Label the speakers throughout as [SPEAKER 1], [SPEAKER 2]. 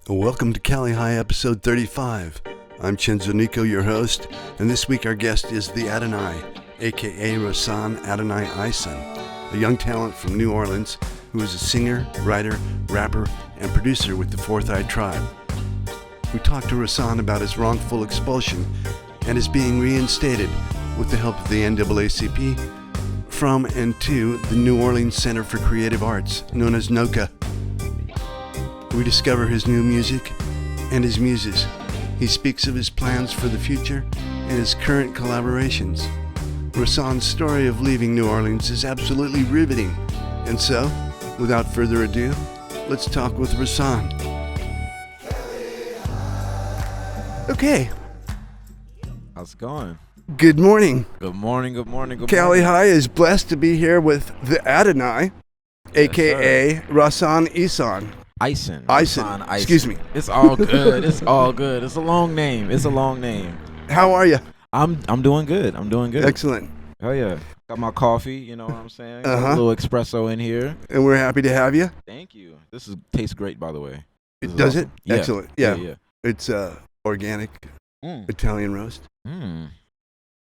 [SPEAKER 1] Welcome to Cali High episode 35. I'm Chenzo Nico, your host, and this week our guest is the Adonai, aka Rahsaan Adoni Ison, a young talent from New Orleans who is a singer, writer, rapper, and producer with the Fourth Eye Tribe. We talked to Rahsaan about his wrongful expulsion and his being reinstated with the help of the NAACP from and to the New Orleans Center for Creative Arts, known as NOCCA. We discover his new music and his muses. He speaks of his plans for the future and his current collaborations. Rahsaan's story of leaving New Orleans is absolutely riveting. And so, without further ado, let's talk with Rahsaan. Okay.
[SPEAKER 2] How's it going?
[SPEAKER 1] Good morning.
[SPEAKER 2] Good morning.
[SPEAKER 1] Cali High is blessed to be here with the Adonai, aka Rahsaan Ison.
[SPEAKER 2] Ison.
[SPEAKER 1] Excuse me.
[SPEAKER 2] It's all good. It's a long name.
[SPEAKER 1] How are you?
[SPEAKER 2] I'm doing good.
[SPEAKER 1] Excellent.
[SPEAKER 2] Oh yeah. Got my coffee, you know what I'm saying? Got a little espresso in here.
[SPEAKER 1] And we're happy to have you.
[SPEAKER 2] Thank you. Tastes great, by the way.
[SPEAKER 1] Does
[SPEAKER 2] awesome.
[SPEAKER 1] it? Excellent. Yeah.
[SPEAKER 2] Yeah.
[SPEAKER 1] It's organic Italian roast.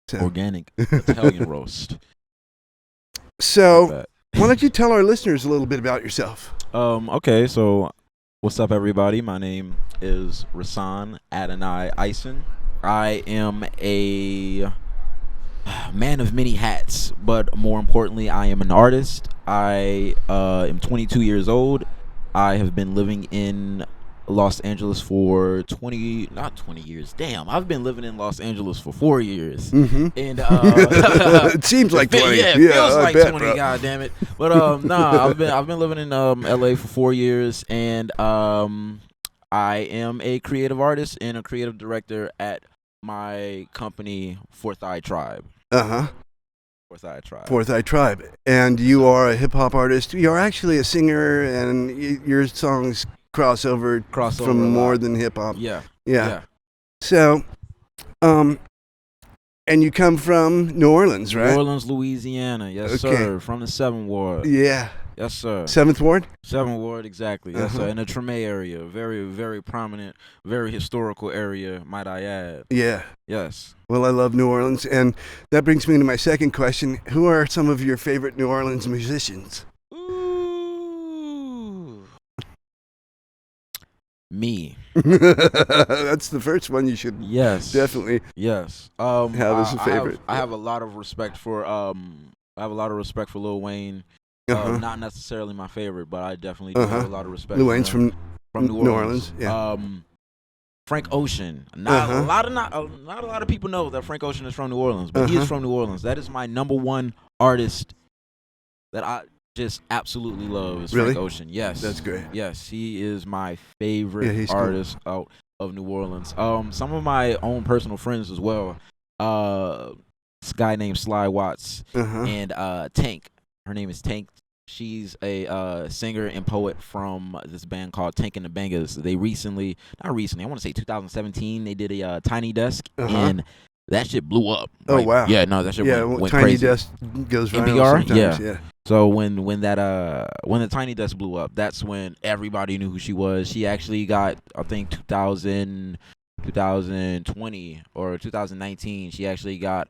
[SPEAKER 1] So.
[SPEAKER 2] Organic Italian roast.
[SPEAKER 1] So, why don't you tell our listeners a little bit about yourself?
[SPEAKER 2] Okay, so what's up, everybody? My name is Rahsaan Adoni Ison. I am a man of many hats, but more importantly, I am an artist. I am 22 years old. I have been living in Los Angeles for 20 years. Damn, I've been living in Los Angeles for 4 years.
[SPEAKER 1] Mm-hmm.
[SPEAKER 2] And
[SPEAKER 1] it seems like 20.
[SPEAKER 2] Yeah, it feels like 20.
[SPEAKER 1] Bro.
[SPEAKER 2] God damn it. But I've been living in LA for 4 years, and I am a creative artist and a creative director at my company, Fourth Eye Tribe. Fourth Eye Tribe. And you are a hip hop artist. You're actually a singer, and your songs crossover from more than hip hop. Yeah. So, and you come from New Orleans, right? New Orleans, Louisiana. Yes, sir. From the 7th Ward.
[SPEAKER 1] Yeah.
[SPEAKER 2] Yes, sir.
[SPEAKER 1] 7th Ward?
[SPEAKER 2] 7th Ward, exactly. Yes, sir. In the Treme area. Very, very prominent, very historical area, might I add.
[SPEAKER 1] Yeah.
[SPEAKER 2] Yes.
[SPEAKER 1] Well, I love New Orleans, and that brings me to my second question. Who are some of your favorite New Orleans musicians?
[SPEAKER 2] Me.
[SPEAKER 1] That's the first one you should definitely have as a favorite.
[SPEAKER 2] I have a lot of respect for Lil Wayne. Not necessarily my favorite, but I definitely do have a lot of respect.
[SPEAKER 1] Lil Wayne's from
[SPEAKER 2] New
[SPEAKER 1] Orleans. Yeah.
[SPEAKER 2] Frank Ocean. Not a lot of people know that Frank Ocean is from New Orleans, but he is from New Orleans. That is my number one artist that I just absolutely love is
[SPEAKER 1] Really?
[SPEAKER 2] Frank Ocean. Yes.
[SPEAKER 1] That's great.
[SPEAKER 2] Yes, he is my favorite artist out of New Orleans. Some of my own personal friends as well. This guy named Sly Watts and Tank. Her name is Tank. She's a singer and poet from this band called Tank and the Bangers. They I want to say 2017, they did a Tiny Desk, and that shit blew up.
[SPEAKER 1] Oh, wow.
[SPEAKER 2] Yeah, no, that shit went
[SPEAKER 1] Tiny
[SPEAKER 2] crazy.
[SPEAKER 1] Desk goes viral
[SPEAKER 2] NPR?
[SPEAKER 1] sometimes. Yeah.
[SPEAKER 2] So when the Tiny Desk blew up, that's when everybody knew who she was. She actually got, I think, 2020 or 2019, she actually got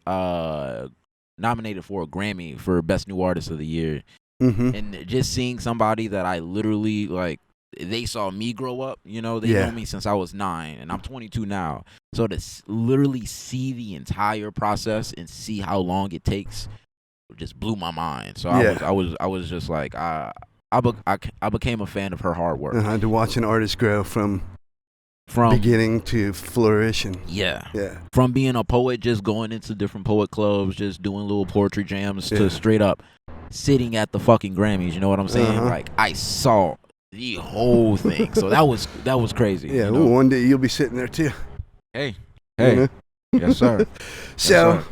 [SPEAKER 2] nominated for a Grammy for Best New Artist of the Year. And just seeing somebody that I literally, like, they saw me grow up, you know, they know me since I was 9, and I'm 22 now. So to literally see the entire process and see how long it takes just blew my mind. So I was just like, I became a fan of her hard work.
[SPEAKER 1] To watch an artist grow from beginning to flourishing.
[SPEAKER 2] Yeah. From being a poet, just going into different poet clubs, just doing little poetry jams, to straight up sitting at the fucking Grammys. You know what I'm saying? Like, I saw the whole thing. So that was crazy.
[SPEAKER 1] Yeah.
[SPEAKER 2] You know?
[SPEAKER 1] One day you'll be sitting there too.
[SPEAKER 2] Hey.
[SPEAKER 1] Yes, sir. So,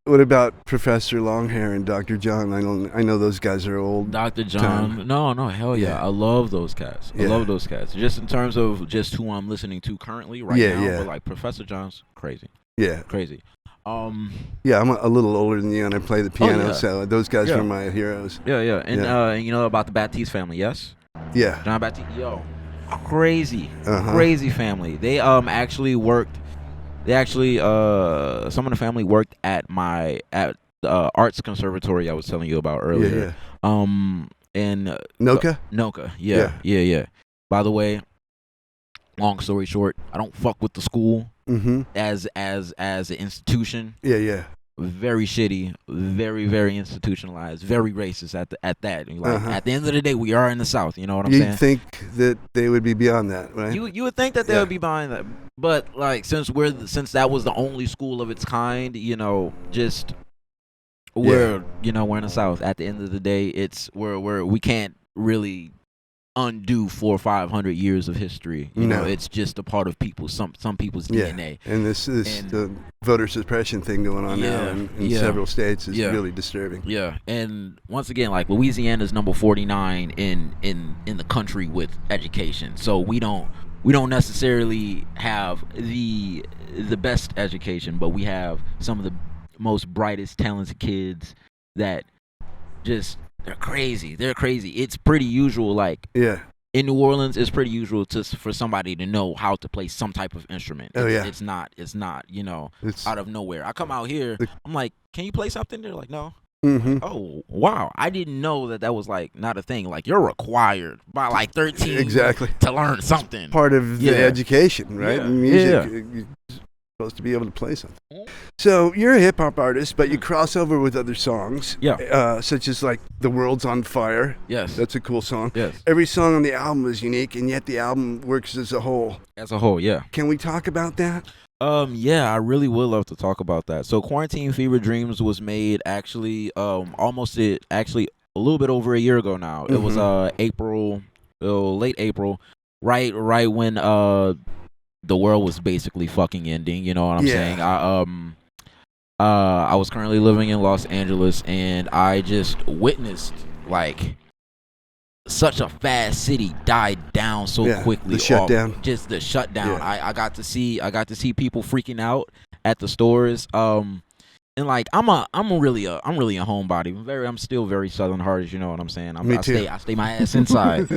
[SPEAKER 1] what about Professor Longhair and Dr. John? I know those guys are old.
[SPEAKER 2] Dr. John. No, hell yeah. I love those cats. I love those cats. Just in terms of just who I'm listening to currently right now. But like Professor John's crazy. Yeah. Crazy.
[SPEAKER 1] Yeah, I'm a little older than you, and I play the piano, so those guys were my heroes.
[SPEAKER 2] And you know about the Baptiste family, yes?
[SPEAKER 1] Yeah.
[SPEAKER 2] John Baptiste, yo. crazy family. They actually worked. They actually some of the family worked at the arts conservatory I was telling you about earlier. And
[SPEAKER 1] NOCCA.
[SPEAKER 2] NOCCA. Yeah. By the way, long story short, I don't fuck with the school as an institution.
[SPEAKER 1] Yeah.
[SPEAKER 2] Very shitty, very institutionalized, very racist at that. Like at the end of the day, we are in the South. You know what I'm saying?
[SPEAKER 1] You'd think that they would be beyond that, right?
[SPEAKER 2] You would think that they would be behind that, but like since that was the only school of its kind, you know, just we're in the South. At the end of the day, we can't really undo 400 or 500 years of history. You know, it's just a part of some people's DNA.
[SPEAKER 1] And this the voter suppression thing going on now in several states is really disturbing. Yeah,
[SPEAKER 2] and once again, like Louisiana's number 49 in the country with education. So we don't necessarily have the best education, but we have some of the most brightest, talented kids that just they're crazy. It's pretty usual, like in New Orleans, it's pretty usual for somebody to know how to play some type of instrument. It's not it's out of nowhere. I come out here, I'm like, can you play something? They're like, no. Oh wow, I didn't know that was like not a thing. Like you're required by like 13 to learn something.
[SPEAKER 1] Part of the education, right? Music. You're supposed to be able to play something. So you're a hip hop artist, but you cross over with other songs, such as like "The World's on Fire."
[SPEAKER 2] Yes,
[SPEAKER 1] that's a cool song.
[SPEAKER 2] Yes,
[SPEAKER 1] every song on the album is unique, and yet the album works as a whole. Can we talk about that?
[SPEAKER 2] I really would love to talk about that. So Quarantine Fever Dreams was made actually a little bit over a year ago now. It was late April, right when the world was basically fucking ending, you know what I'm saying? I was currently living in Los Angeles, and I just witnessed like such a fast city died down so quickly.
[SPEAKER 1] The shutdown.
[SPEAKER 2] Just the shutdown. I got to see people freaking out at the stores. And like I'm really a homebody. I'm still very southern hearted, you know what I'm saying?
[SPEAKER 1] Me too.
[SPEAKER 2] I stay my ass inside.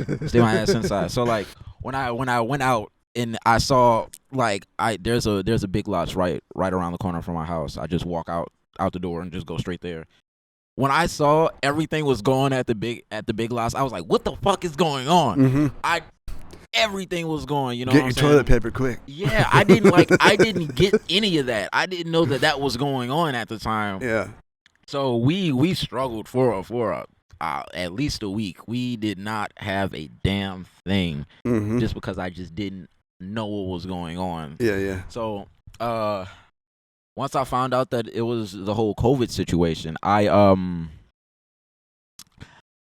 [SPEAKER 2] So like when I went out and I saw like there's a Big Lots right around the corner from my house. I just walk out the door and just go straight there. When I saw everything was going at the Big Lots, I was like, "What the fuck is going on?" Everything was going. You know,
[SPEAKER 1] get your toilet paper quick.
[SPEAKER 2] Yeah, I didn't get any of that. I didn't know that was going on at the time.
[SPEAKER 1] Yeah.
[SPEAKER 2] So we struggled for at least a week. We did not have a damn thing, just because I just didn't know what was going on.
[SPEAKER 1] Yeah.
[SPEAKER 2] So, once I found out that it was the whole COVID situation, I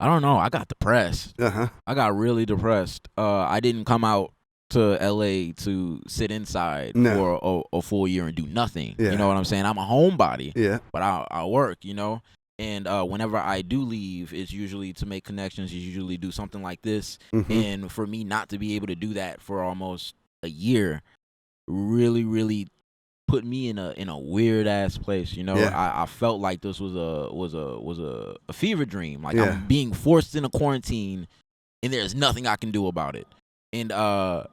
[SPEAKER 2] don't know. I got depressed. I got really depressed. I didn't come out to LA to sit inside for a full year and do nothing. You know what I'm saying? I'm a homebody. But I work, you know. And whenever I do leave, it's usually to make connections. You usually do something like this. And for me not to be able to do that for almost a year really, really put me in a weird ass place. You know, I felt like this was a fever dream. Like I'm being forced into quarantine, and there's nothing I can do about it. And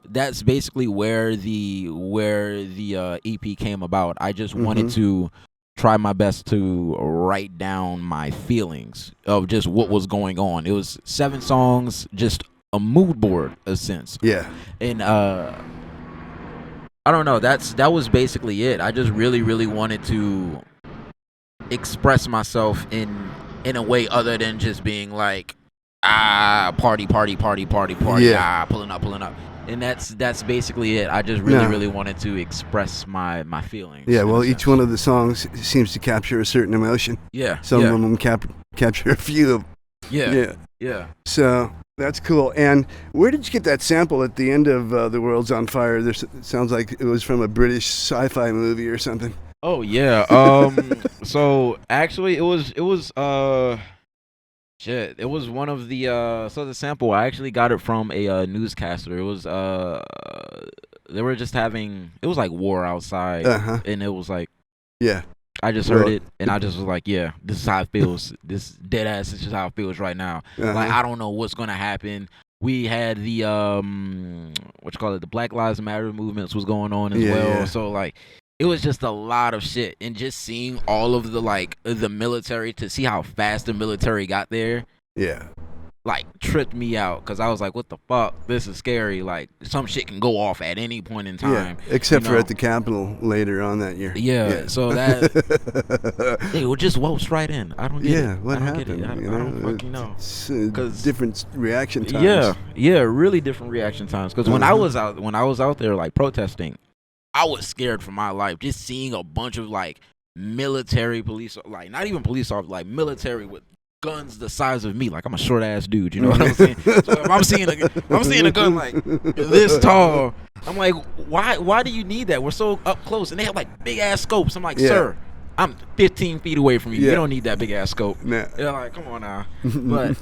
[SPEAKER 2] that's basically where the EP came about. I just wanted to try my best to write down my feelings of just what was going on. It was 7 songs, just a mood board, a sense. And I don't know. That was basically it. I just really, really wanted to express myself in a way other than just being like, party, pulling up. And that's basically it. I just really wanted to express my feelings.
[SPEAKER 1] Yeah, well, each one of the songs seems to capture a certain emotion. Some of them capture a few of them.
[SPEAKER 2] Yeah.
[SPEAKER 1] So that's cool. And where did you get that sample at the end of The World's on Fire? It sounds like it was from a British sci-fi movie or something.
[SPEAKER 2] Oh yeah. So actually, it was shit. It was one of the so the sample. I actually got it from a newscaster. It was they were just having. It was like war outside, and it was like I just heard it, and I just was like, yeah, this is how it feels. This dead ass is just how it feels right now. Like, I don't know what's going to happen. We had the the Black Lives Matter movements was going on as well.
[SPEAKER 1] Yeah.
[SPEAKER 2] So like it was just a lot of shit, and just seeing all of the military, to see how fast the military got there.
[SPEAKER 1] Yeah.
[SPEAKER 2] Like tripped me out, because I was like, what the fuck? This is scary. Like some shit can go off at any point in time.
[SPEAKER 1] Yeah. Except for at the Capitol later on that year.
[SPEAKER 2] Yeah. So that it just waltzed right in. I don't get it.
[SPEAKER 1] What happened?
[SPEAKER 2] Get it. I don't fucking know.
[SPEAKER 1] Because different reaction times.
[SPEAKER 2] Yeah, really different reaction times. Because when I was out there like protesting, I was scared for my life. Just seeing a bunch of like military police, like not even police officers, like military with guns the size of me. Like I'm a short ass dude, you know what I'm saying? So if I'm seeing a gun like this tall, I'm like, why do you need that? We're so up close, and they have like big ass scopes. I'm like, sir, I'm 15 feet away from you. You don't need that big ass scope. They're like, come on now. But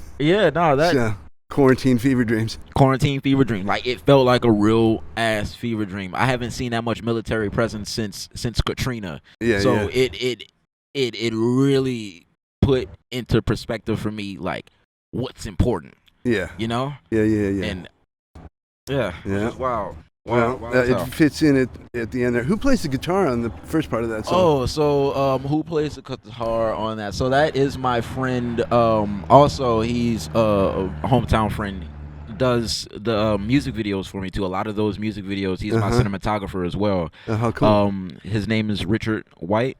[SPEAKER 1] quarantine fever dreams.
[SPEAKER 2] Like it felt like a real ass fever dream. I haven't seen that much military presence since Katrina. It really put into perspective for me like what's important. Yeah. You know?
[SPEAKER 1] Yeah.
[SPEAKER 2] And wow.
[SPEAKER 1] It fits in at the end there. Who plays the guitar on the first part of that song?
[SPEAKER 2] Oh, so who plays the guitar on that? So that is my friend. Also, he's a hometown friend. Does the music videos for me too. A lot of those music videos, he's my cinematographer as well.
[SPEAKER 1] How cool.
[SPEAKER 2] His name is Richard White.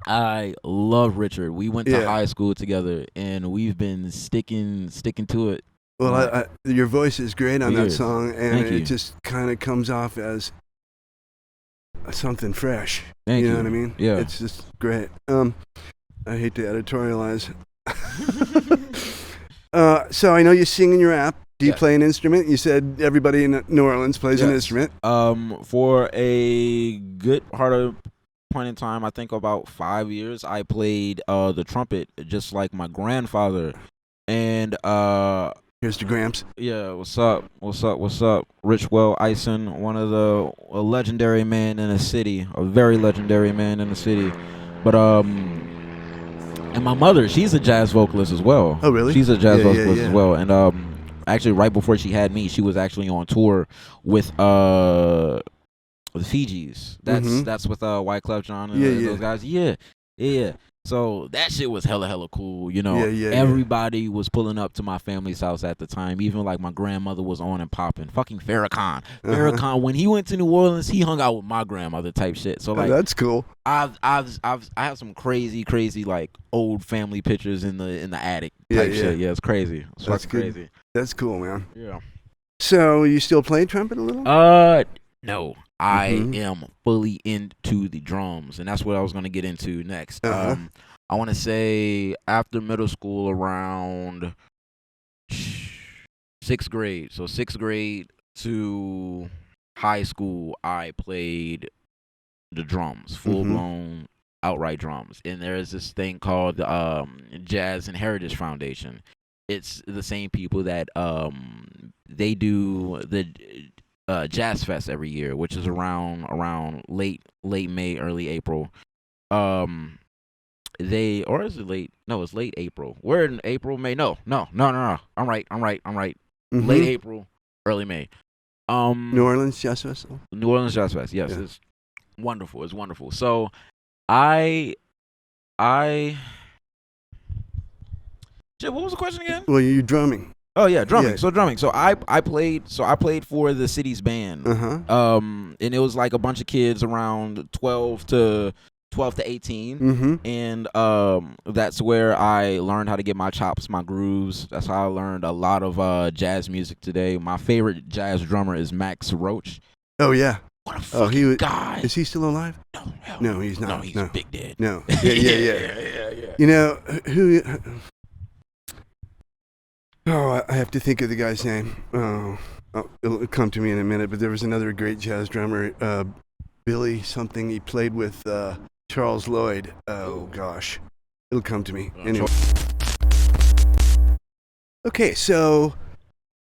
[SPEAKER 2] I love Richard. We went to high school together, and we've been sticking to it.
[SPEAKER 1] Well, your voice is great on that song, and it just kind of comes off as something fresh. You know what I mean?
[SPEAKER 2] Yeah.
[SPEAKER 1] It's just great. I hate to editorialize. So I know you sing in your rap. Do you play an instrument? You said everybody in New Orleans plays an instrument.
[SPEAKER 2] For a good part of point in time, I think about 5 years, I played the trumpet just like my grandfather. And
[SPEAKER 1] here's the Gramps.
[SPEAKER 2] Yeah, what's up? Richwell Ison, one of a legendary man in the city, a very legendary man in the city. But and my mother, she's a jazz vocalist as well.
[SPEAKER 1] Oh, really?
[SPEAKER 2] She's a jazz vocalist as well. And actually, right before she had me, she was actually on tour with the Fijis. That's with Wyclef Jean and those guys. Yeah. So that shit was hella cool, you know. Everybody was pulling up to my family's house at the time. Even like my grandmother was on and popping. Fucking Farrakhan. Farrakhan, when he went to New Orleans, he hung out with my grandmother type shit. So like
[SPEAKER 1] that's cool.
[SPEAKER 2] I have some crazy like old family pictures in the attic type shit. Yeah, it's crazy. That's crazy.
[SPEAKER 1] That's cool, man.
[SPEAKER 2] Yeah.
[SPEAKER 1] So you still playing trumpet a little?
[SPEAKER 2] No. I am fully into the drums, and that's what I was going to get into next. I want to say after middle school, around 6th grade. So 6th grade to high school, I played the drums, full-blown outright drums. And there is this thing called Jazz and Heritage Foundation. It's the same people that they do the Jazz Fest every year, which is around late May, early April. Is it late? No, it's late April. We're in April, May. No. I'm right. Late April, early May.
[SPEAKER 1] New Orleans Jazz Festival.
[SPEAKER 2] New Orleans Jazz Fest. Yes, it's wonderful. It's wonderful. So, what was the question again?
[SPEAKER 1] Well, you're drumming.
[SPEAKER 2] Oh yeah, drumming. So drumming. So I played for the city's band. And it was like a bunch of kids around 12 to 18. And that's where I learned how to get my chops, my grooves. That's how I learned a lot of jazz music today. My favorite jazz drummer is Max Roach.
[SPEAKER 1] Oh yeah.
[SPEAKER 2] What a fucking guy.
[SPEAKER 1] Is he still alive? No, he's not.
[SPEAKER 2] No, he's big dead.
[SPEAKER 1] No. Yeah. You know who? Oh, I have to think of the guy's name. It'll come to me in a minute. But there was another great jazz drummer, Billy something. He played with Charles Lloyd. Oh gosh, it'll come to me anyway. Okay, so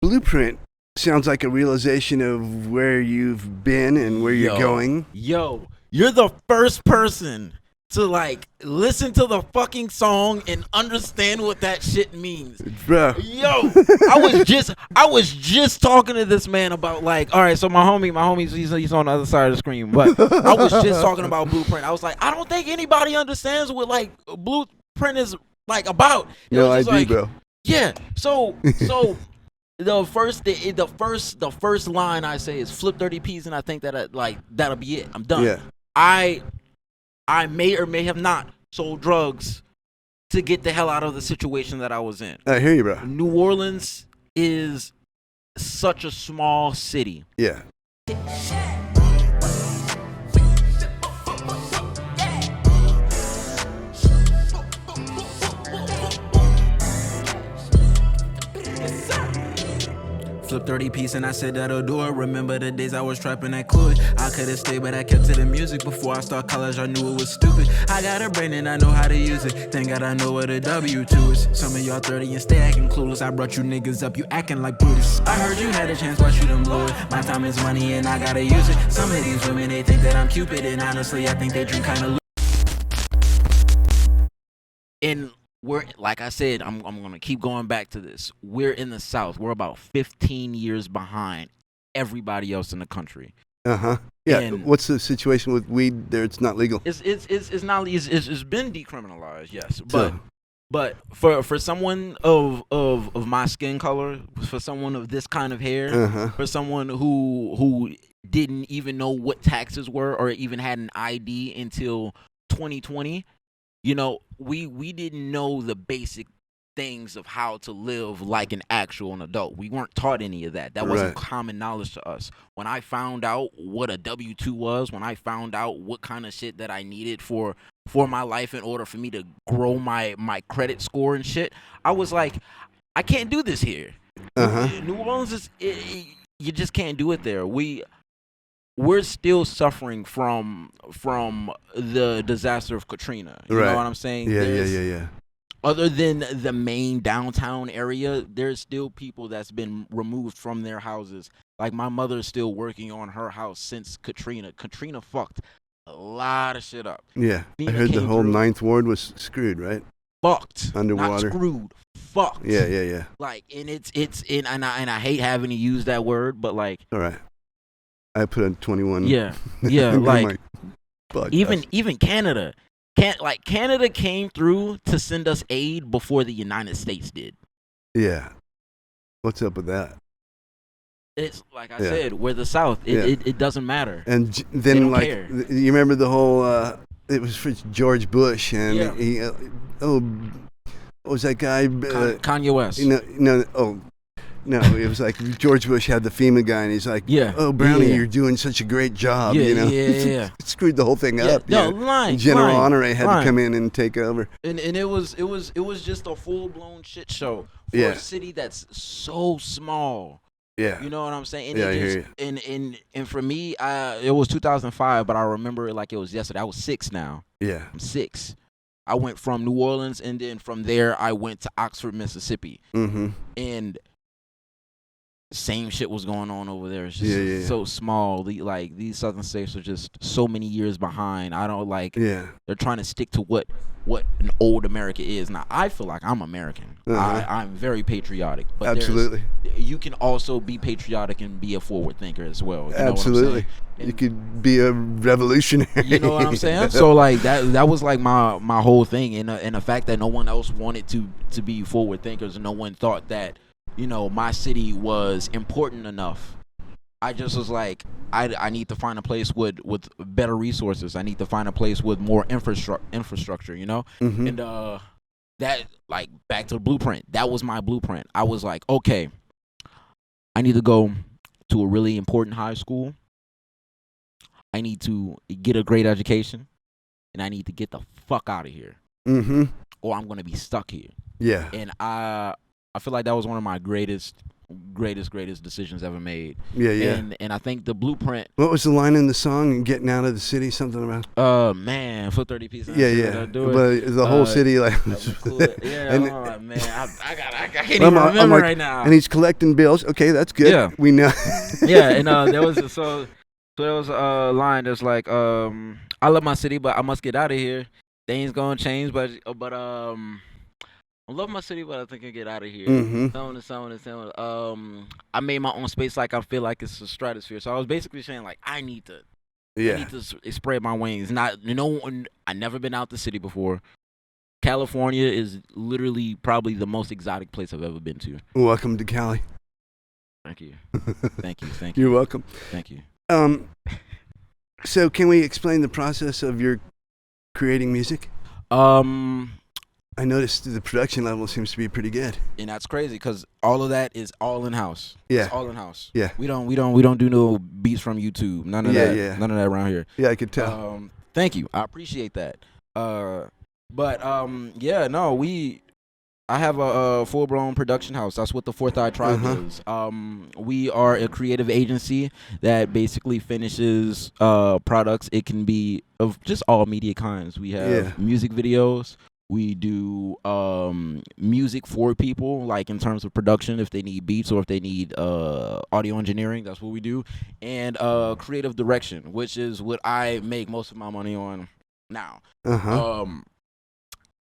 [SPEAKER 1] Blueprint sounds like a realization of where you've been and where you're going.
[SPEAKER 2] Yo, you're the first person to like listen to the fucking song and understand what that shit means.
[SPEAKER 1] Bro.
[SPEAKER 2] Yo, I was just talking to this man about like, all right, so my homie, he's on the other side of the screen, but I was just talking about Blueprint. I was like, I don't think anybody understands what like Blueprint is like about.
[SPEAKER 1] No idea,
[SPEAKER 2] like,
[SPEAKER 1] bro.
[SPEAKER 2] Yeah, so the first line I say is flip 30 P's, and I think that that'll be it. I'm done.
[SPEAKER 1] Yeah.
[SPEAKER 2] I may or may have not sold drugs to get the hell out of the situation that I was in.
[SPEAKER 1] I hear you, bro.
[SPEAKER 2] New Orleans is such a small city.
[SPEAKER 1] Yeah.
[SPEAKER 3] Flip 30 piece and I said that'll do it. Remember the days I was trapping that could. I could've stayed, but I kept to the music. Before I start college, I knew it was stupid. I got a brain and I know how to use it. Thank God I know what a W2 is. Some of y'all 30 and stay acting clueless. I brought you niggas up, you acting like Brutus. I heard you had a chance, watch you them blow it. My time is money and I gotta use it. Some of these women, they think that I'm Cupid, and honestly, I think they drink kinda.
[SPEAKER 2] And we're, like I said, I'm gonna keep going back to this. We're in the South. We're about 15 years behind everybody else in the country.
[SPEAKER 1] Yeah.
[SPEAKER 2] And
[SPEAKER 1] what's the situation with weed there? It's not legal.
[SPEAKER 2] It's not. It's been decriminalized, yes.
[SPEAKER 1] So-
[SPEAKER 2] But for someone of my skin color, for someone of this kind of hair, for someone who didn't even know what taxes were or even had an ID until 2020. You know, we didn't know the basic things of how to live like an actual adult. We weren't taught any of that. That wasn't common knowledge to us. When I found out what a W-2 was, when I found out what kind of shit that I needed for my life in order for me to grow my credit score and shit, I was like, I can't do this here. New Orleans is, you just can't do it there. We're still suffering from the disaster of Katrina. You know what I'm saying?
[SPEAKER 1] Yeah.
[SPEAKER 2] Other than the main downtown area, there's still people that's been removed from their houses. Like my mother's still working on her house since Katrina. Katrina fucked a lot of shit up.
[SPEAKER 1] Yeah.
[SPEAKER 2] FEMA
[SPEAKER 1] I heard the
[SPEAKER 2] came
[SPEAKER 1] whole
[SPEAKER 2] through.
[SPEAKER 1] Ninth Ward was screwed, right?
[SPEAKER 2] Fucked.
[SPEAKER 1] Underwater.
[SPEAKER 2] Not screwed. Fucked.
[SPEAKER 1] Yeah.
[SPEAKER 2] Like, and and I hate having to use that word, but like.
[SPEAKER 1] All right. I put on 21.
[SPEAKER 2] Yeah. Like even Canada. Canada came through to send us aid before the United States did.
[SPEAKER 1] Yeah. What's up with that?
[SPEAKER 2] It's like I said, we're the South. It doesn't matter.
[SPEAKER 1] And then like
[SPEAKER 2] care.
[SPEAKER 1] You remember the whole it was for George Bush and he what was that guy
[SPEAKER 2] Kanye West.
[SPEAKER 1] No, it was like George Bush had the FEMA guy, and he's like, "Oh, Brownie, you're doing such a great job."
[SPEAKER 2] Yeah.
[SPEAKER 1] It screwed the whole thing up.
[SPEAKER 2] Line.
[SPEAKER 1] General Honore had to come in and take over.
[SPEAKER 2] And it was just a full blown shit show for a city that's so small.
[SPEAKER 1] Yeah.
[SPEAKER 2] You know what I'm saying?
[SPEAKER 1] And I hear
[SPEAKER 2] you. And for me, it was 2005, but I remember it like it was yesterday. I was 6 now.
[SPEAKER 1] Yeah.
[SPEAKER 2] I'm 6. I went from New Orleans, and then from there I went to Oxford, Mississippi. And same shit was going on over there. It's just so small. These southern states are just so many years behind. I don't like. Yeah. They're trying to stick to what an old America is. Now I feel like I'm American. I'm very patriotic. But
[SPEAKER 1] absolutely.
[SPEAKER 2] You can also be patriotic and be a forward thinker as well. You
[SPEAKER 1] absolutely. You could be a revolutionary.
[SPEAKER 2] You know what I'm saying? So like that was like my whole thing, and the fact that no one else wanted to be forward thinkers, and no one thought that, you know, my city was important enough. I just was like, I need to find a place with better resources. I need to find a place with more infrastructure, you know? And that, like, back to the blueprint. That was my blueprint. I was like, okay, I need to go to a really important high school. I need to get a great education. And I need to get the fuck out of here. Or I'm going to be stuck here. Yeah. And I feel like that was one of my greatest decisions ever made. Yeah. And I think the blueprint.
[SPEAKER 1] What was the line in the song? Getting out of the city, something about?
[SPEAKER 2] Man, for 30 pieces.
[SPEAKER 1] Yeah. But the whole city, like.
[SPEAKER 2] Man, I can't even remember right now.
[SPEAKER 1] And he's collecting bills. Okay, that's good. Yeah. We know.
[SPEAKER 2] Yeah, and there was So there was a line that's like, I love my city, but I must get out of here. Things gonna change, but I love my city, but I think I get out of here.
[SPEAKER 1] Mm-hmm.
[SPEAKER 2] So on and so on and so on. I made my own space, like I feel like it's a stratosphere. So I was basically saying like I need to spread my wings. Not I never been out the city before. California is literally probably the most exotic place I've ever been to.
[SPEAKER 1] Welcome to Cali.
[SPEAKER 2] Thank you. Thank you. Thank you.
[SPEAKER 1] You're welcome.
[SPEAKER 2] Thank you.
[SPEAKER 1] So can we explain the process of your creating music? I noticed the production level seems to be pretty good.
[SPEAKER 2] And that's crazy because all of that is all in house.
[SPEAKER 1] Yeah.
[SPEAKER 2] It's all in house.
[SPEAKER 1] Yeah.
[SPEAKER 2] We don't do no beats from YouTube. None of that.
[SPEAKER 1] Yeah.
[SPEAKER 2] None of that around here.
[SPEAKER 1] Yeah, I could tell.
[SPEAKER 2] Thank you. I appreciate that. I have a full-blown production house. That's what the Fourth Eye Tribe is. We are a creative agency that basically finishes products. It can be of just all media kinds. We have music videos. We do music for people, like in terms of production, if they need beats or if they need audio engineering, that's what we do. And creative direction, which is what I make most of my money on now.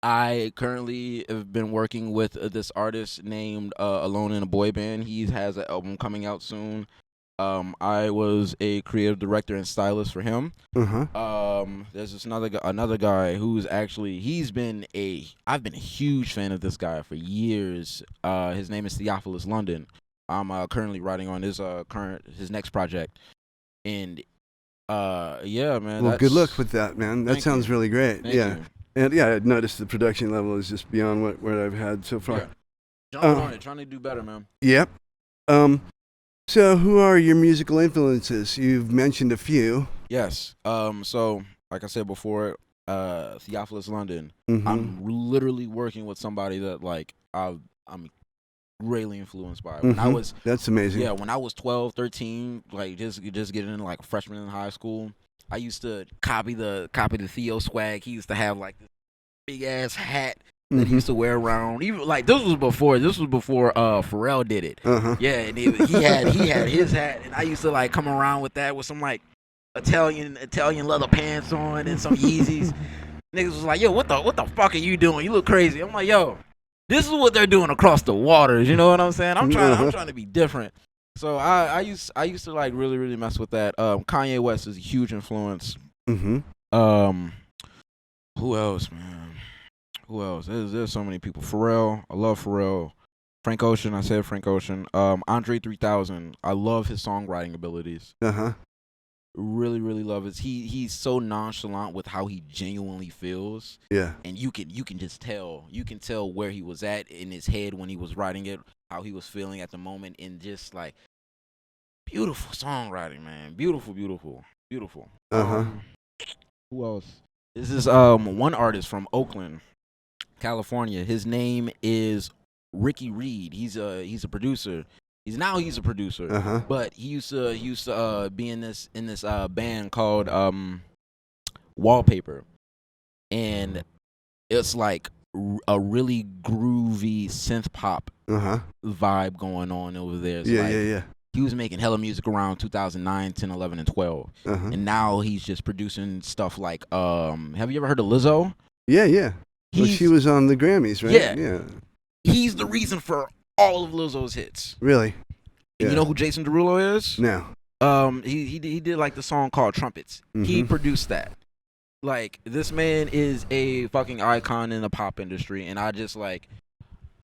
[SPEAKER 2] I currently have been working with this artist named Alone in a Boy Band. He has an album coming out soon. I was a creative director and stylist for him. There's this another guy who's actually I've been a huge fan of this guy for years. His name is Theophilus London. I'm currently writing on his next project, and yeah, man.
[SPEAKER 1] Well, good luck with that, man. That sounds really great.
[SPEAKER 2] Thank you.
[SPEAKER 1] And yeah, I noticed the production level is just beyond what I've had so far.
[SPEAKER 2] Yeah. Jumping on it, trying to do better, man.
[SPEAKER 1] Yep. So who are your musical influences? You've mentioned a few.
[SPEAKER 2] Yes. So like I said before, Theophilus London.
[SPEAKER 1] Mm-hmm.
[SPEAKER 2] I'm literally working with somebody that like I'm greatly influenced by. When I was
[SPEAKER 1] That's amazing.
[SPEAKER 2] Yeah, when I was 12, 13, like just getting in like a freshman in high school, I used to copy the Theo swag. He used to have like this big ass hat that he used to wear around. Even like this was before Pharrell did it. Yeah, and he had his hat, and I used to like come around with that with some like Italian leather pants on and some Yeezys. Niggas was like, yo, what the fuck are you doing? You look crazy. I'm like, yo, this is what they're doing across the waters. You know what I'm saying? I'm trying to be different. So I used to like really, really mess with that. Kanye West is a huge influence. Who else, man? Who else? There's so many people. Pharrell, I love Pharrell. Frank Ocean, I said Frank Ocean. Andre 3000, I love his songwriting abilities. Really, really love it. He's so nonchalant with how he genuinely feels. Yeah. And you can just tell. You can tell where he was at in his head when he was writing it, how he was feeling at the moment, and just like beautiful songwriting, man. Beautiful. Who else? This is one artist from Oakland, California. His name is Ricky Reed. He's a producer. He's a producer. But he used to be in this band called Wallpaper, and it's like a really groovy synth pop vibe going on over there. Yeah. He was making hella music around 2009, 10, 11, and 12. And now he's just producing stuff like, have you ever heard of Lizzo?
[SPEAKER 1] Yeah. Well, she was on the Grammys, right?
[SPEAKER 2] Yeah. He's the reason for all of Lizzo's hits.
[SPEAKER 1] Really?
[SPEAKER 2] And you know who Jason Derulo is?
[SPEAKER 1] No.
[SPEAKER 2] He did like the song called Trumpets. He produced that. Like, this man is a fucking icon in the pop industry, and I just like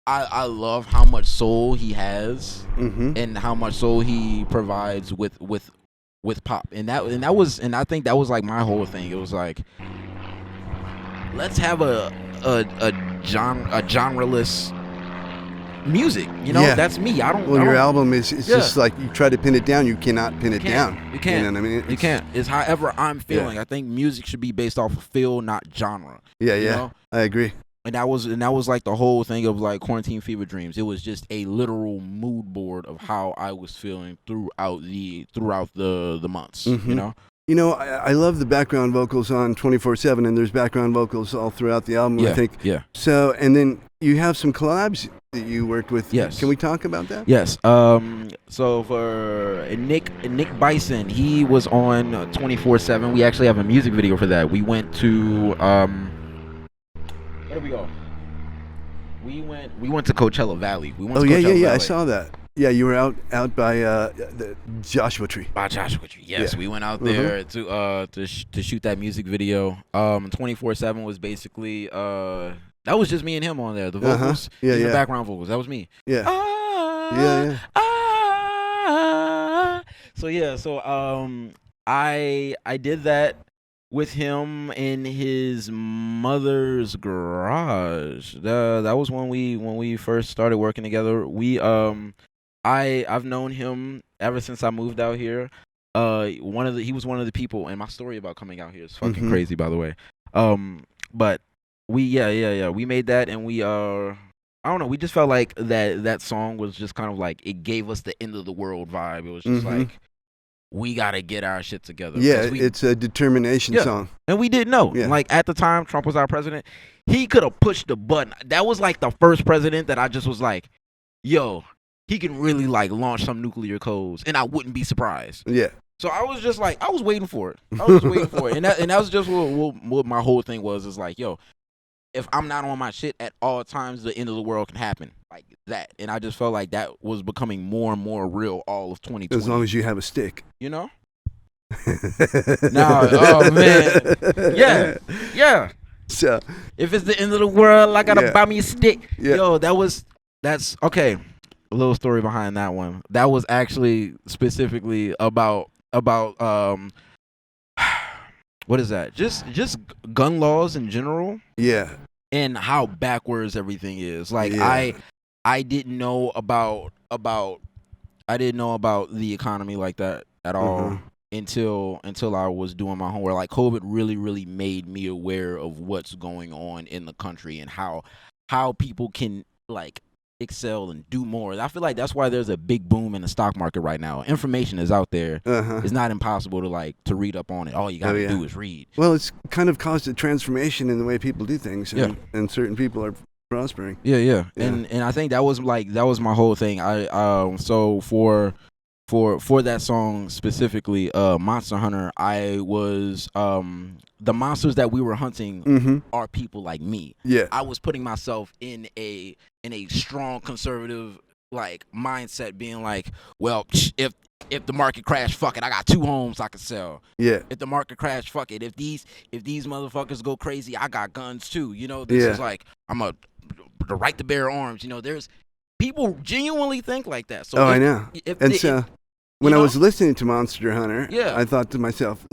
[SPEAKER 2] I love how much soul he has and how much soul he provides with pop. And I think that was like my whole thing. It was like, let's have a genreless music, you know. That's me. I don't.
[SPEAKER 1] Your album is just like you try to pin it down, you cannot pin it down.
[SPEAKER 2] You can't.
[SPEAKER 1] You know what I mean?
[SPEAKER 2] You can't. It's however I'm feeling. I think music should be based off of feel, not genre.
[SPEAKER 1] Yeah.
[SPEAKER 2] You know?
[SPEAKER 1] I agree.
[SPEAKER 2] And that was like the whole thing of like Quarantine Fever Dreams. It was just a literal mood board of how I was feeling throughout the months. You know.
[SPEAKER 1] You know, I love the background vocals on 24/7, and there's background vocals all throughout the album, I think.
[SPEAKER 2] Yeah.
[SPEAKER 1] So, and then you have some collabs that you worked with.
[SPEAKER 2] Yes.
[SPEAKER 1] Can we talk about that?
[SPEAKER 2] Yes. So for Nick Bison, he was on 24/7. We actually have a music video for that. We went to where did we go? We went to Coachella Valley. We went to Coachella Valley.
[SPEAKER 1] I saw that. Yeah, you were out by the Joshua Tree.
[SPEAKER 2] By Joshua Tree, yes.
[SPEAKER 1] Yeah.
[SPEAKER 2] We went out there to shoot that music video. 24/7 was basically that was just me and him on there. The vocals, the background vocals. That was me.
[SPEAKER 1] Yeah.
[SPEAKER 2] So I did that with him in his mother's garage. That was when we first started working together. I've known him ever since I moved out here. He was one of the people, and my story about coming out here is fucking crazy, by the way. But we made that, and we I don't know, we just felt like that song was just kind of like, it gave us the end of the world vibe. It was just like, we gotta get our shit together.
[SPEAKER 1] Yeah, it's a determination song.
[SPEAKER 2] And we didn't know.
[SPEAKER 1] Yeah.
[SPEAKER 2] Like, at the time Trump was our president, he could have pushed the button. That was like the first president that I just was like, yo, he can really like launch some nuclear codes, and I wouldn't be surprised.
[SPEAKER 1] Yeah.
[SPEAKER 2] So I was just like, I was waiting for it. And that was just what my whole thing was. Is like, yo, if I'm not on my shit at all times, the end of the world can happen like that. And I just felt like that was becoming more and more real all of 2020.
[SPEAKER 1] As long as you have a stick.
[SPEAKER 2] You know? Oh man. Yeah.
[SPEAKER 1] So
[SPEAKER 2] if it's the end of the world, I gotta buy me a stick.
[SPEAKER 1] Yeah.
[SPEAKER 2] Yo, that's okay. A little story behind that one. That was actually specifically about what is that? Just gun laws in general.
[SPEAKER 1] Yeah.
[SPEAKER 2] And how backwards everything is. Like, I didn't know about the economy like that at all until I was doing my homework. Like, COVID really made me aware of what's going on in the country and how people can like excel and do more. I feel like that's why there's a big boom in the stock market right now. Information is out there. It's not impossible to read up on it. All you gotta do is read.
[SPEAKER 1] Well, it's kind of caused a transformation in the way people do things, and certain people are prospering.
[SPEAKER 2] Yeah. And I think that was my whole thing. So for that song specifically, Monster Hunter, I was the monsters that we were hunting are people like me.
[SPEAKER 1] Yeah.
[SPEAKER 2] I was putting myself in a strong conservative like mindset, being like, well, if the market crash, fuck it, I got 2 homes I could sell.
[SPEAKER 1] Yeah.
[SPEAKER 2] If the market crash, fuck it. If these motherfuckers go crazy, I got guns too. You know, this is like, I'm the right to bear arms. You know, there's people genuinely think like that. So
[SPEAKER 1] I know. When I was listening to Monster Hunter, I thought to myself,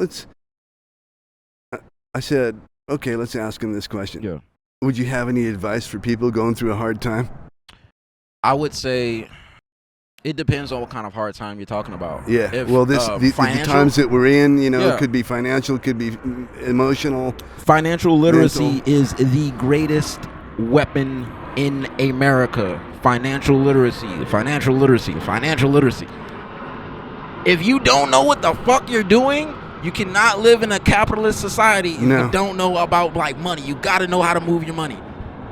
[SPEAKER 1] I said, okay, let's ask him this question.
[SPEAKER 2] Yeah.
[SPEAKER 1] Would you have any advice for people going through a hard time?
[SPEAKER 2] I would say it depends on what kind of hard time you're talking about.
[SPEAKER 1] Yeah.
[SPEAKER 2] If,
[SPEAKER 1] the times that we're in, it could be financial, it could be emotional. Financial
[SPEAKER 2] literacy is the greatest weapon in America. Financial literacy. If you don't know what the fuck you're doing, you cannot live in a capitalist society if you don't know about like money. You got to know how to move your money.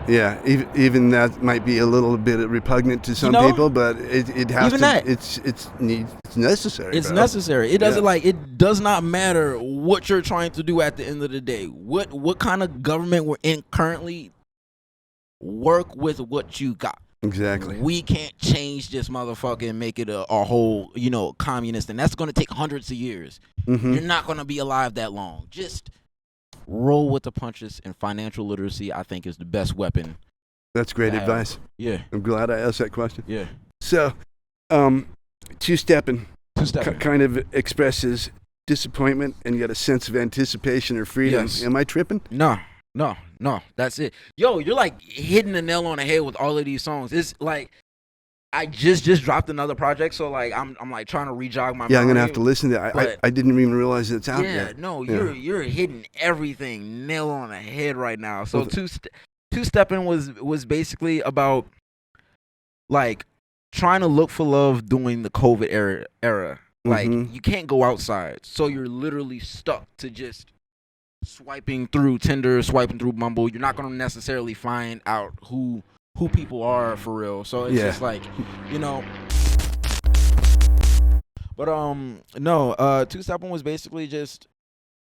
[SPEAKER 1] Yeah, even that might be a little bit repugnant to some people, but it has
[SPEAKER 2] even
[SPEAKER 1] to.
[SPEAKER 2] That.
[SPEAKER 1] It's necessary.
[SPEAKER 2] It's necessary. It doesn't it does not matter what you're trying to do at the end of the day. What kind of government we're in currently, work with what you got.
[SPEAKER 1] Exactly.
[SPEAKER 2] We can't change this motherfucker and make it a whole, communist, and that's going to take hundreds of years. You're not going to be alive that long. Just roll with the punches, and financial literacy, I think, is the best weapon.
[SPEAKER 1] That's great advice.
[SPEAKER 2] Yeah.
[SPEAKER 1] I'm glad I asked that question.
[SPEAKER 2] Yeah.
[SPEAKER 1] So, two-stepping kind of expresses disappointment and yet a sense of anticipation or freedom.
[SPEAKER 2] Yes.
[SPEAKER 1] Am I tripping?
[SPEAKER 2] No, that's it. Yo, you're like hitting the nail on the head with all of these songs. It's like I just dropped another project, so like I'm like trying to rejog my memory.
[SPEAKER 1] I'm gonna have to listen to that. I didn't even realize it's out yet.
[SPEAKER 2] You're hitting everything nail on the head right now. So two-stepping was basically about like trying to look for love during the COVID era. Like, you can't go outside. So you're literally stuck to just swiping through Tinder, swiping through Bumble. You're not going to necessarily find out who people are for real. So it's just like, you know. But no, two-stepping was basically just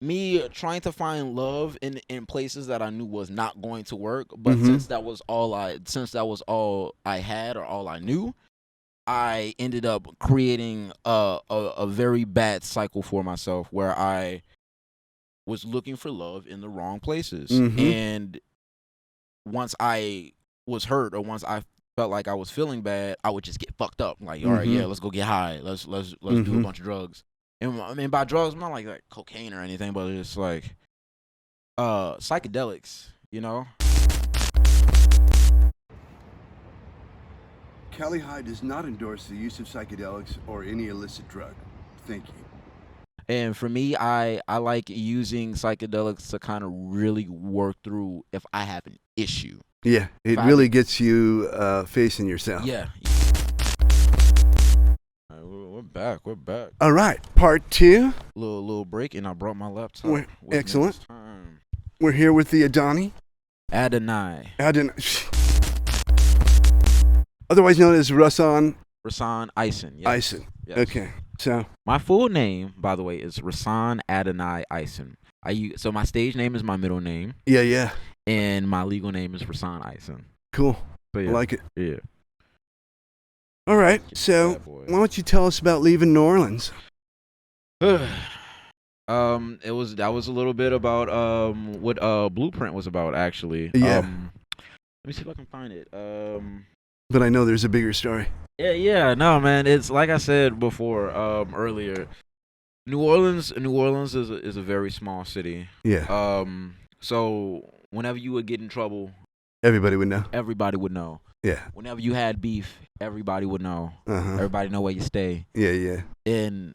[SPEAKER 2] me trying to find love in places that I knew was not going to work. But since that was all I had or all I knew, I ended up creating a very bad cycle for myself where I was looking for love in the wrong places. And once I was hurt or once I felt like I was feeling bad, I would just get fucked up. Like, all right, yeah, let's go get high. Let's do a bunch of drugs. And I mean, by drugs, not like cocaine or anything, but it's like psychedelics, you know?
[SPEAKER 1] Cali High does not endorse the use of psychedelics or any illicit drug. Thank you.
[SPEAKER 2] And for me, I like using psychedelics to kind of really work through if I have an issue.
[SPEAKER 1] Yeah, it really gets you facing yourself.
[SPEAKER 2] Yeah. We're back.
[SPEAKER 1] All right, part 2.
[SPEAKER 2] Little break, and I brought my laptop.
[SPEAKER 1] Excellent. We're here with the Adoni otherwise known as Rahsaan
[SPEAKER 2] Ison. Yes.
[SPEAKER 1] Ison. Yes. Okay. So
[SPEAKER 2] my full name, by the way, is Rahsaan Adoni Ison. So my stage name is my middle name.
[SPEAKER 1] Yeah.
[SPEAKER 2] And my legal name is Rahsaan Ison.
[SPEAKER 1] Cool.
[SPEAKER 2] So, yeah.
[SPEAKER 1] I like it.
[SPEAKER 2] Yeah.
[SPEAKER 1] All right. So why don't you tell us about leaving New Orleans?
[SPEAKER 2] That was a little bit about what Blueprint was about, actually.
[SPEAKER 1] Yeah.
[SPEAKER 2] Let me see if I can find it.
[SPEAKER 1] But I know there's a bigger story.
[SPEAKER 2] Yeah, no, man. It's like I said before, earlier. New Orleans is a very small city.
[SPEAKER 1] Yeah.
[SPEAKER 2] So whenever you would get in trouble,
[SPEAKER 1] everybody would know.
[SPEAKER 2] Everybody would know.
[SPEAKER 1] Yeah.
[SPEAKER 2] Whenever you had beef, everybody would know.
[SPEAKER 1] Uh-huh.
[SPEAKER 2] Everybody know where you stay.
[SPEAKER 1] Yeah.
[SPEAKER 2] And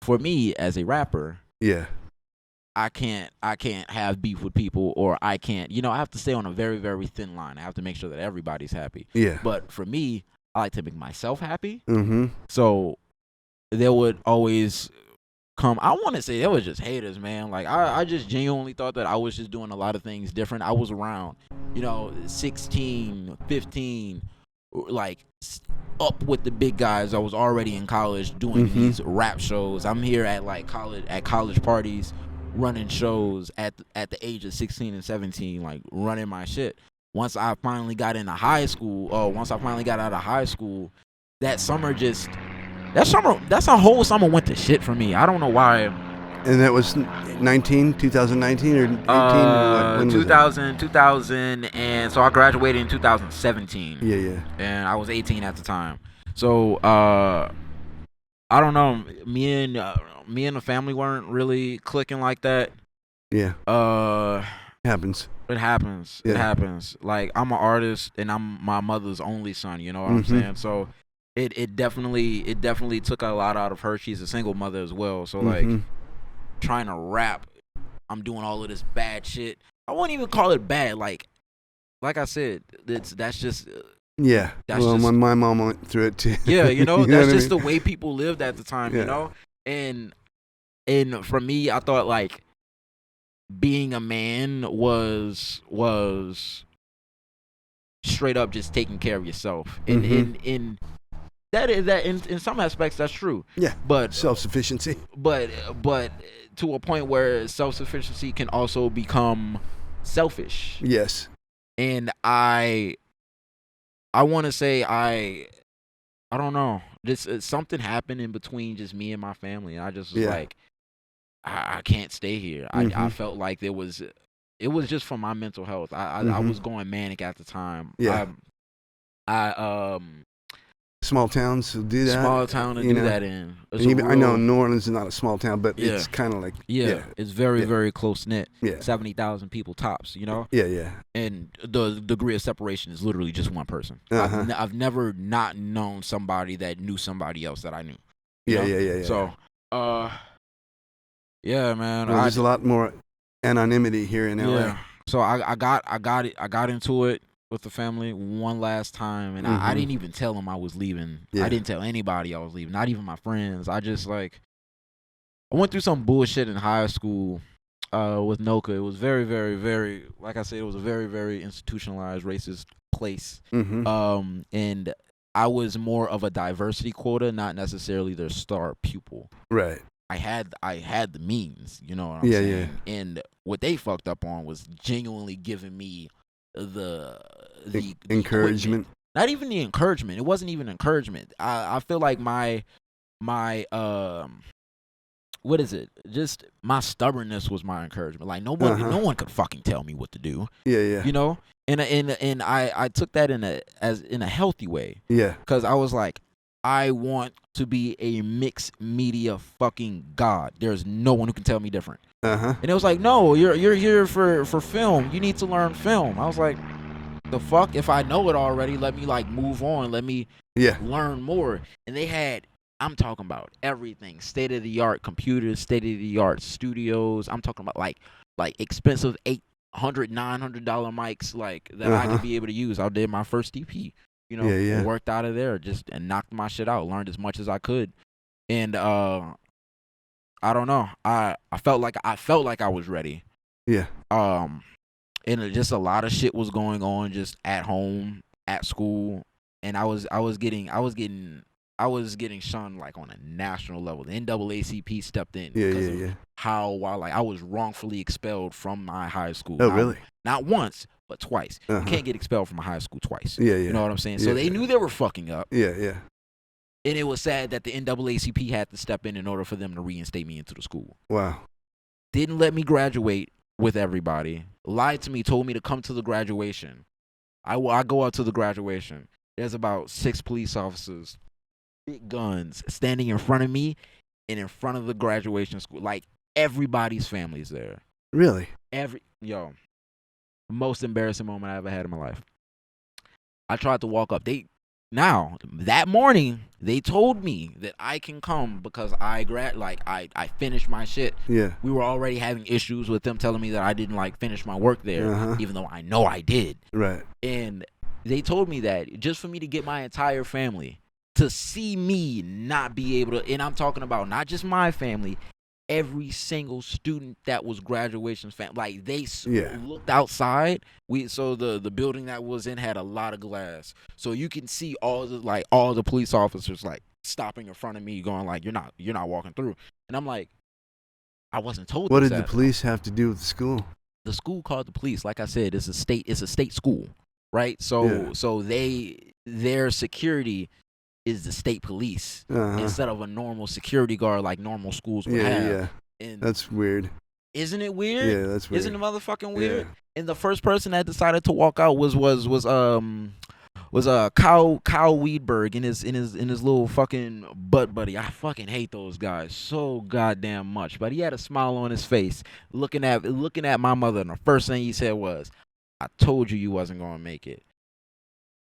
[SPEAKER 2] for me as a rapper,
[SPEAKER 1] yeah,
[SPEAKER 2] I can't have beef with people, or I can't, I have to stay on a very, very thin line. I have to make sure that everybody's happy.
[SPEAKER 1] Yeah.
[SPEAKER 2] But for me, I like to make myself happy.
[SPEAKER 1] Mm-hmm.
[SPEAKER 2] So there would always come, I want to say there was just haters, man. Like, I just genuinely thought that I was just doing a lot of things different. I was around, 16, 15, like up with the big guys. I was already in college doing these rap shows. I'm here at college parties, running shows at the age of 16 and 17, like running my shit. Once I finally got into high school, once I finally got out of high school, that whole summer went to shit for me. I don't know why.
[SPEAKER 1] And that was 2019 or 18?
[SPEAKER 2] 2000, and so I graduated in 2017.
[SPEAKER 1] Yeah.
[SPEAKER 2] And I was 18 at the time. So I don't know. Me and the family weren't really clicking like that.
[SPEAKER 1] Yeah. Happens.
[SPEAKER 2] It happens. Yeah. It happens. Like, I'm an artist and I'm my mother's only son. You know what I'm saying? So it definitely took a lot out of her. She's a single mother as well. So like, trying to rap, I'm doing all of this bad shit. I wouldn't even call it bad. Like I said, that's just.
[SPEAKER 1] Yeah. My mom went through it too.
[SPEAKER 2] Yeah, that's just the way people lived at the time. And for me, I thought like being a man was straight up just taking care of yourself. In some aspects that's true.
[SPEAKER 1] Yeah.
[SPEAKER 2] But
[SPEAKER 1] self-sufficiency.
[SPEAKER 2] But to a point where self-sufficiency can also become selfish.
[SPEAKER 1] Yes.
[SPEAKER 2] And I want to say I don't know. Just something happened in between just me and my family, and I just was like, I can't stay here. I felt like it was just for my mental health. I was going manic at the time.
[SPEAKER 1] Yeah. Small towns to do that.
[SPEAKER 2] Small town to do that in.
[SPEAKER 1] I know New Orleans is not a small town, but it's kind of like
[SPEAKER 2] it's very very close knit.
[SPEAKER 1] Yeah.
[SPEAKER 2] 70,000 people tops.
[SPEAKER 1] Yeah.
[SPEAKER 2] And the degree of separation is literally just one person. I've never not known somebody that knew somebody else that I knew.
[SPEAKER 1] Yeah.
[SPEAKER 2] So, yeah, man.
[SPEAKER 1] Well, there's a lot more anonymity here in LA.
[SPEAKER 2] Yeah. So I got into it with the family one last time, and
[SPEAKER 1] Mm-hmm.
[SPEAKER 2] I didn't even tell them I was leaving.
[SPEAKER 1] Yeah.
[SPEAKER 2] I didn't tell anybody I was leaving, not even my friends. I just like I went through some bullshit in high school with NOCCA. It was very, very, very, like I said, it was a very, very institutionalized racist place.
[SPEAKER 1] Mm-hmm.
[SPEAKER 2] And I was more of a diversity quota, not necessarily their star pupil.
[SPEAKER 1] Right.
[SPEAKER 2] I had the means, you know what I'm saying? Yeah. And what they fucked up on was genuinely giving me the
[SPEAKER 1] encouragement.
[SPEAKER 2] Not even the encouragement. It wasn't even encouragement. I feel like my what is it? Just my stubbornness was my encouragement. Like no one could fucking tell me what to do.
[SPEAKER 1] Yeah, yeah.
[SPEAKER 2] You know? And I took that in a healthy way.
[SPEAKER 1] Yeah.
[SPEAKER 2] Because I was like, I want to be a mixed media fucking god. There's no one who can tell me different. And it was like, no, you're here for film. You need to learn film. I was like, the fuck? If I know it already, let me like move on. Let me learn more. And they had, I'm talking about everything. State of the art computers, state of the art studios. I'm talking about like expensive $800, $900 mics like that I could be able to use. I did my first EP. You know, worked out of there and knocked my shit out, learned as much as I could. And I don't know. I felt like I was ready.
[SPEAKER 1] Yeah.
[SPEAKER 2] And just a lot of shit was going on just at home, at school, and I was getting shunned like on a national level. The NAACP stepped in because of how like I was wrongfully expelled from my high school.
[SPEAKER 1] Oh, really?
[SPEAKER 2] Not once, but twice. You can't get expelled from a high school twice.
[SPEAKER 1] Yeah, yeah.
[SPEAKER 2] You know what I'm saying? So they knew they were fucking up.
[SPEAKER 1] Yeah, yeah.
[SPEAKER 2] And it was sad that the NAACP had to step in order for them to reinstate me into the school.
[SPEAKER 1] Wow.
[SPEAKER 2] Didn't let me graduate with everybody. Lied to me, told me to come to the graduation. I go out to the graduation. There's about 6 police officers, big guns, standing in front of me and in front of the graduation school. Like, everybody's family's there.
[SPEAKER 1] Really?
[SPEAKER 2] Most embarrassing moment I ever had in my life. I tried to walk up. That morning, they told me that I can come because I finished my shit.
[SPEAKER 1] Yeah.
[SPEAKER 2] We were already having issues with them telling me that I didn't like finish my work there, even though I know I did.
[SPEAKER 1] Right.
[SPEAKER 2] And they told me that just for me to get my entire family to see me not be able to, and I'm talking about not just my family, every single student that was graduation's family, like they looked outside. So the building that was in had a lot of glass, so you can see all the police officers like stopping in front of me, going like, "You're not walking through." And I'm like, I wasn't told.
[SPEAKER 1] What did the police have to do with the school?
[SPEAKER 2] The school called the police. Like I said, it's a state school, right? So their security is the state police instead of a normal security guard like normal schools would have. Yeah. And
[SPEAKER 1] that's weird.
[SPEAKER 2] Isn't it weird?
[SPEAKER 1] Yeah, that's weird.
[SPEAKER 2] Isn't it motherfucking weird? Yeah. And the first person that decided to walk out was Kyle Weedberg in his little fucking butt buddy. I fucking hate those guys so goddamn much. But he had a smile on his face, looking at my mother, and the first thing he said was, "I told you wasn't gonna make it.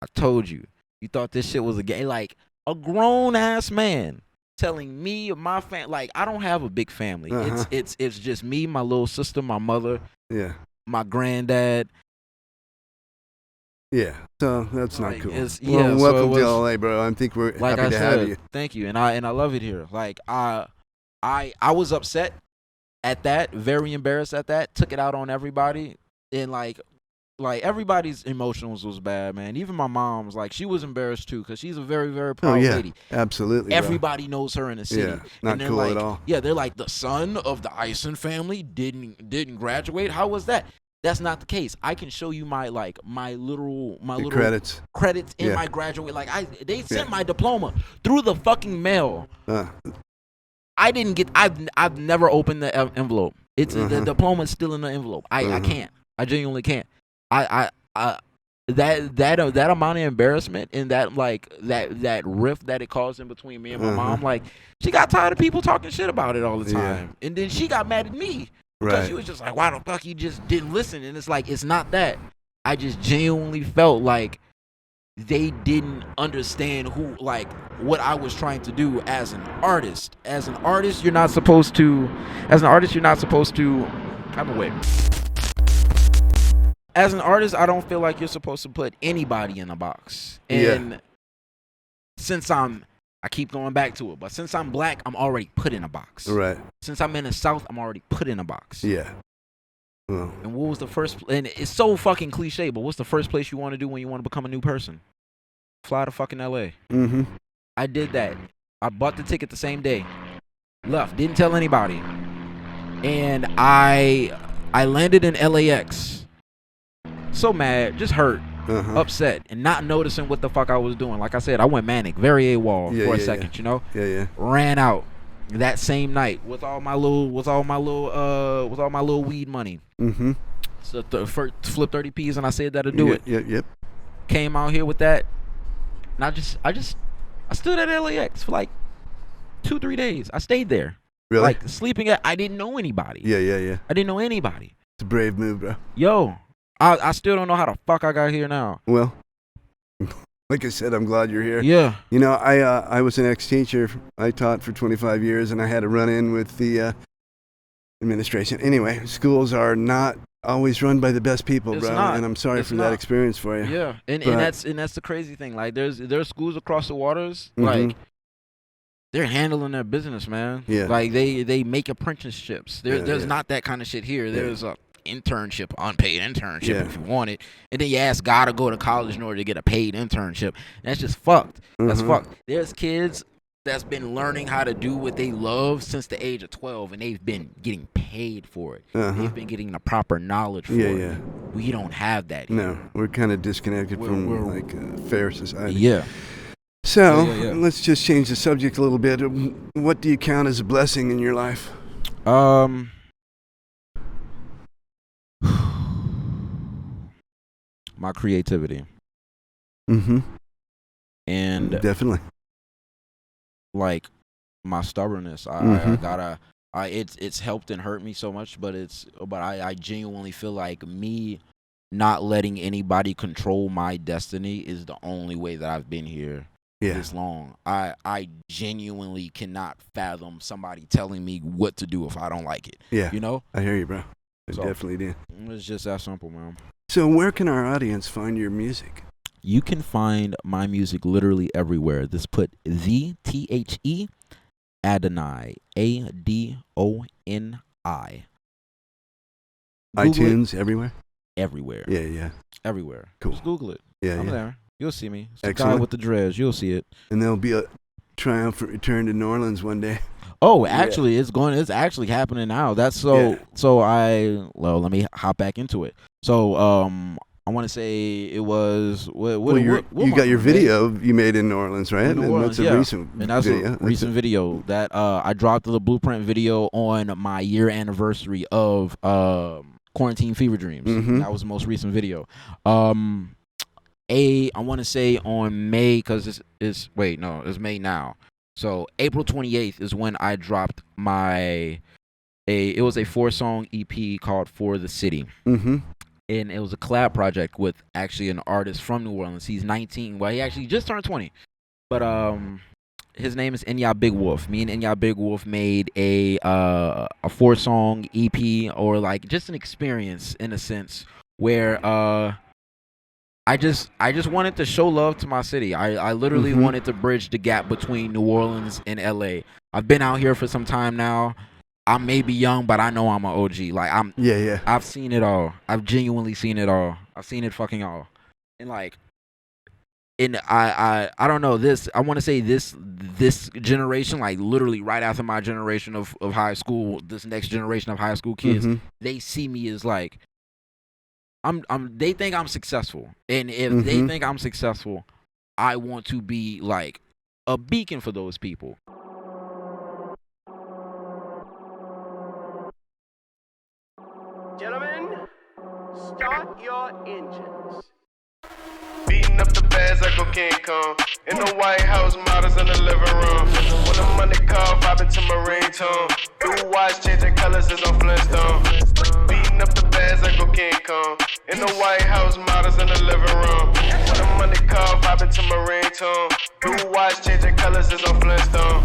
[SPEAKER 2] I told you. You thought this shit was a game." Like, a grown-ass man telling me, my family, like, I don't have a big family. It's just me, my little sister, my mother, my granddad. Yeah.
[SPEAKER 1] So that's not cool.
[SPEAKER 2] Welcome
[SPEAKER 1] to LA, bro. I think we're happy to have you.
[SPEAKER 2] Thank you, and I love it here. Like, I was upset at that, very embarrassed at that. Took it out on everybody, and like everybody's emotions was bad, man. Even my mom's, like, she was embarrassed too, because she's a very, very proud lady.
[SPEAKER 1] Absolutely.
[SPEAKER 2] Everybody knows her in the city.
[SPEAKER 1] Yeah, not cool
[SPEAKER 2] like,
[SPEAKER 1] at all.
[SPEAKER 2] Yeah, they're like, the son of the Ison family didn't graduate. How was that? That's not the case. I can show you my little credits in my graduate. Like, they sent my diploma through the fucking mail. I didn't get. I've never opened the envelope. It's the diploma's still in the envelope. I can't. I genuinely can't. That amount of embarrassment and that rift that it caused in between me and my mom, like, she got tired of people talking shit about it all the time, and then she got mad at me because she was just like, "Why the fuck you just didn't listen?" And it's like, it's not that. I just genuinely felt like they didn't understand what I was trying to do as an artist. As an artist, you're not supposed to. I've been waiting. as an artist, I don't feel like you're supposed to put anybody in a box. And since I keep going back to it, but since I'm black, I'm already put in a box.
[SPEAKER 1] Right.
[SPEAKER 2] Since I'm in the South, I'm already put in a box.
[SPEAKER 1] Yeah. Well.
[SPEAKER 2] And what was the first? And it's so fucking cliche, but what's the first place you want to do when you want to become a new person? Fly to fucking LA.
[SPEAKER 1] Mm-hmm.
[SPEAKER 2] I did that. I bought the ticket the same day. Left. Didn't tell anybody. And I landed in LAX. So mad, just hurt, upset, and not noticing what the fuck I was doing. Like I said, I went manic, very AWOL for a second, you know.
[SPEAKER 1] Yeah.
[SPEAKER 2] Ran out that same night with all my little weed money. Mm-hmm. So first flip 30 P's, and I said that'll do it.
[SPEAKER 1] Yep.
[SPEAKER 2] Came out here with that, and I stood at LAX for like 2-3 days. I stayed there.
[SPEAKER 1] Really?
[SPEAKER 2] Like sleeping at. I didn't know anybody.
[SPEAKER 1] Yeah.
[SPEAKER 2] I didn't know anybody.
[SPEAKER 1] It's a brave move, bro.
[SPEAKER 2] Yo, I still don't know how the fuck I got here now.
[SPEAKER 1] Well, like I said, I'm glad you're here.
[SPEAKER 2] Yeah.
[SPEAKER 1] You know, I was an ex-teacher. I taught for 25 years, and I had to run in with the administration. Anyway, schools are not always run by the best people,
[SPEAKER 2] It's
[SPEAKER 1] bro.
[SPEAKER 2] not.
[SPEAKER 1] And I'm sorry for that experience for you.
[SPEAKER 2] Yeah, and that's the crazy thing. Like, there's schools across the waters, like, they're handling their business, man.
[SPEAKER 1] Yeah.
[SPEAKER 2] Like, they make apprenticeships. There's not that kind of shit here. There's a internship, unpaid internship if you want it. And then your ass gotta go to college in order to get a paid internship. That's just fucked. That's fucked. There's kids that's been learning how to do what they love since the age of 12, and they've been getting paid for it. They've been getting the proper knowledge for it. Yeah. We don't have that here.
[SPEAKER 1] No, we're kind of disconnected from like fair society.
[SPEAKER 2] Yeah.
[SPEAKER 1] So let's just change the subject a little bit. What do you count as a blessing in your life?
[SPEAKER 2] My creativity. And
[SPEAKER 1] definitely,
[SPEAKER 2] like, my stubbornness. It's helped and hurt me so much, but I genuinely feel like me not letting anybody control my destiny is the only way that I've been here this long. I genuinely cannot fathom somebody telling me what to do if I don't like it. Yeah. You know?
[SPEAKER 1] I hear you, bro. I definitely do.
[SPEAKER 2] It's just that simple, man.
[SPEAKER 1] So where can our audience find your music?
[SPEAKER 2] You can find my music literally everywhere. Just put the THE Adoni, ADONI.
[SPEAKER 1] iTunes, everywhere?
[SPEAKER 2] Everywhere.
[SPEAKER 1] Yeah.
[SPEAKER 2] Everywhere.
[SPEAKER 1] Cool.
[SPEAKER 2] Just Google it.
[SPEAKER 1] Yeah,
[SPEAKER 2] I'm there. You'll see me. It's the
[SPEAKER 1] Excellent.
[SPEAKER 2] guy with the dreads. You'll see it.
[SPEAKER 1] And there'll be a triumphant return to New Orleans one day.
[SPEAKER 2] Oh, actually, it's actually happening now. That's so. Let me hop back into it. So, I want to say it was.
[SPEAKER 1] You got your video you made in New Orleans, right?
[SPEAKER 2] New Orleans,
[SPEAKER 1] that's a recent
[SPEAKER 2] and that's
[SPEAKER 1] video.
[SPEAKER 2] A recent video that I dropped the Blueprint video on my year anniversary of Quarantine Fever Dreams. That was the most recent video. I want to say on May, because it's May now. So April 28th is when I dropped it was a 4-song EP called For the City. And it was a collab project with actually an artist from New Orleans. He's 19. Well, he actually just turned 20. But his name is Enya Big Wolf. Me and Enya Big Wolf made a 4-song EP, or like just an experience in a sense, where I just wanted to show love to my city. I literally wanted to bridge the gap between New Orleans and LA. I've been out here for some time now. I may be young, but I know I'm an OG. Like, I've seen it all. I've genuinely seen it all. I've seen it fucking all. And like, I don't know, this, I want to say this generation, like literally right after my generation of high school, this next generation of high school kids, they see me as like, they think I'm successful. And if they think I'm successful, I want to be like a beacon for those people.
[SPEAKER 4] Gentlemen, start your engines.
[SPEAKER 5] Beating up the bads like a King Kong. In the White House, models in the living room. When the money call, vibing to my ringtone. Blue watch changing colors is on Flintstone. Beating up the bads like a King Kong. In the White House, models in the living room. When the money call, vibing to my ringtone. Blue watch changing colors is on Flintstone.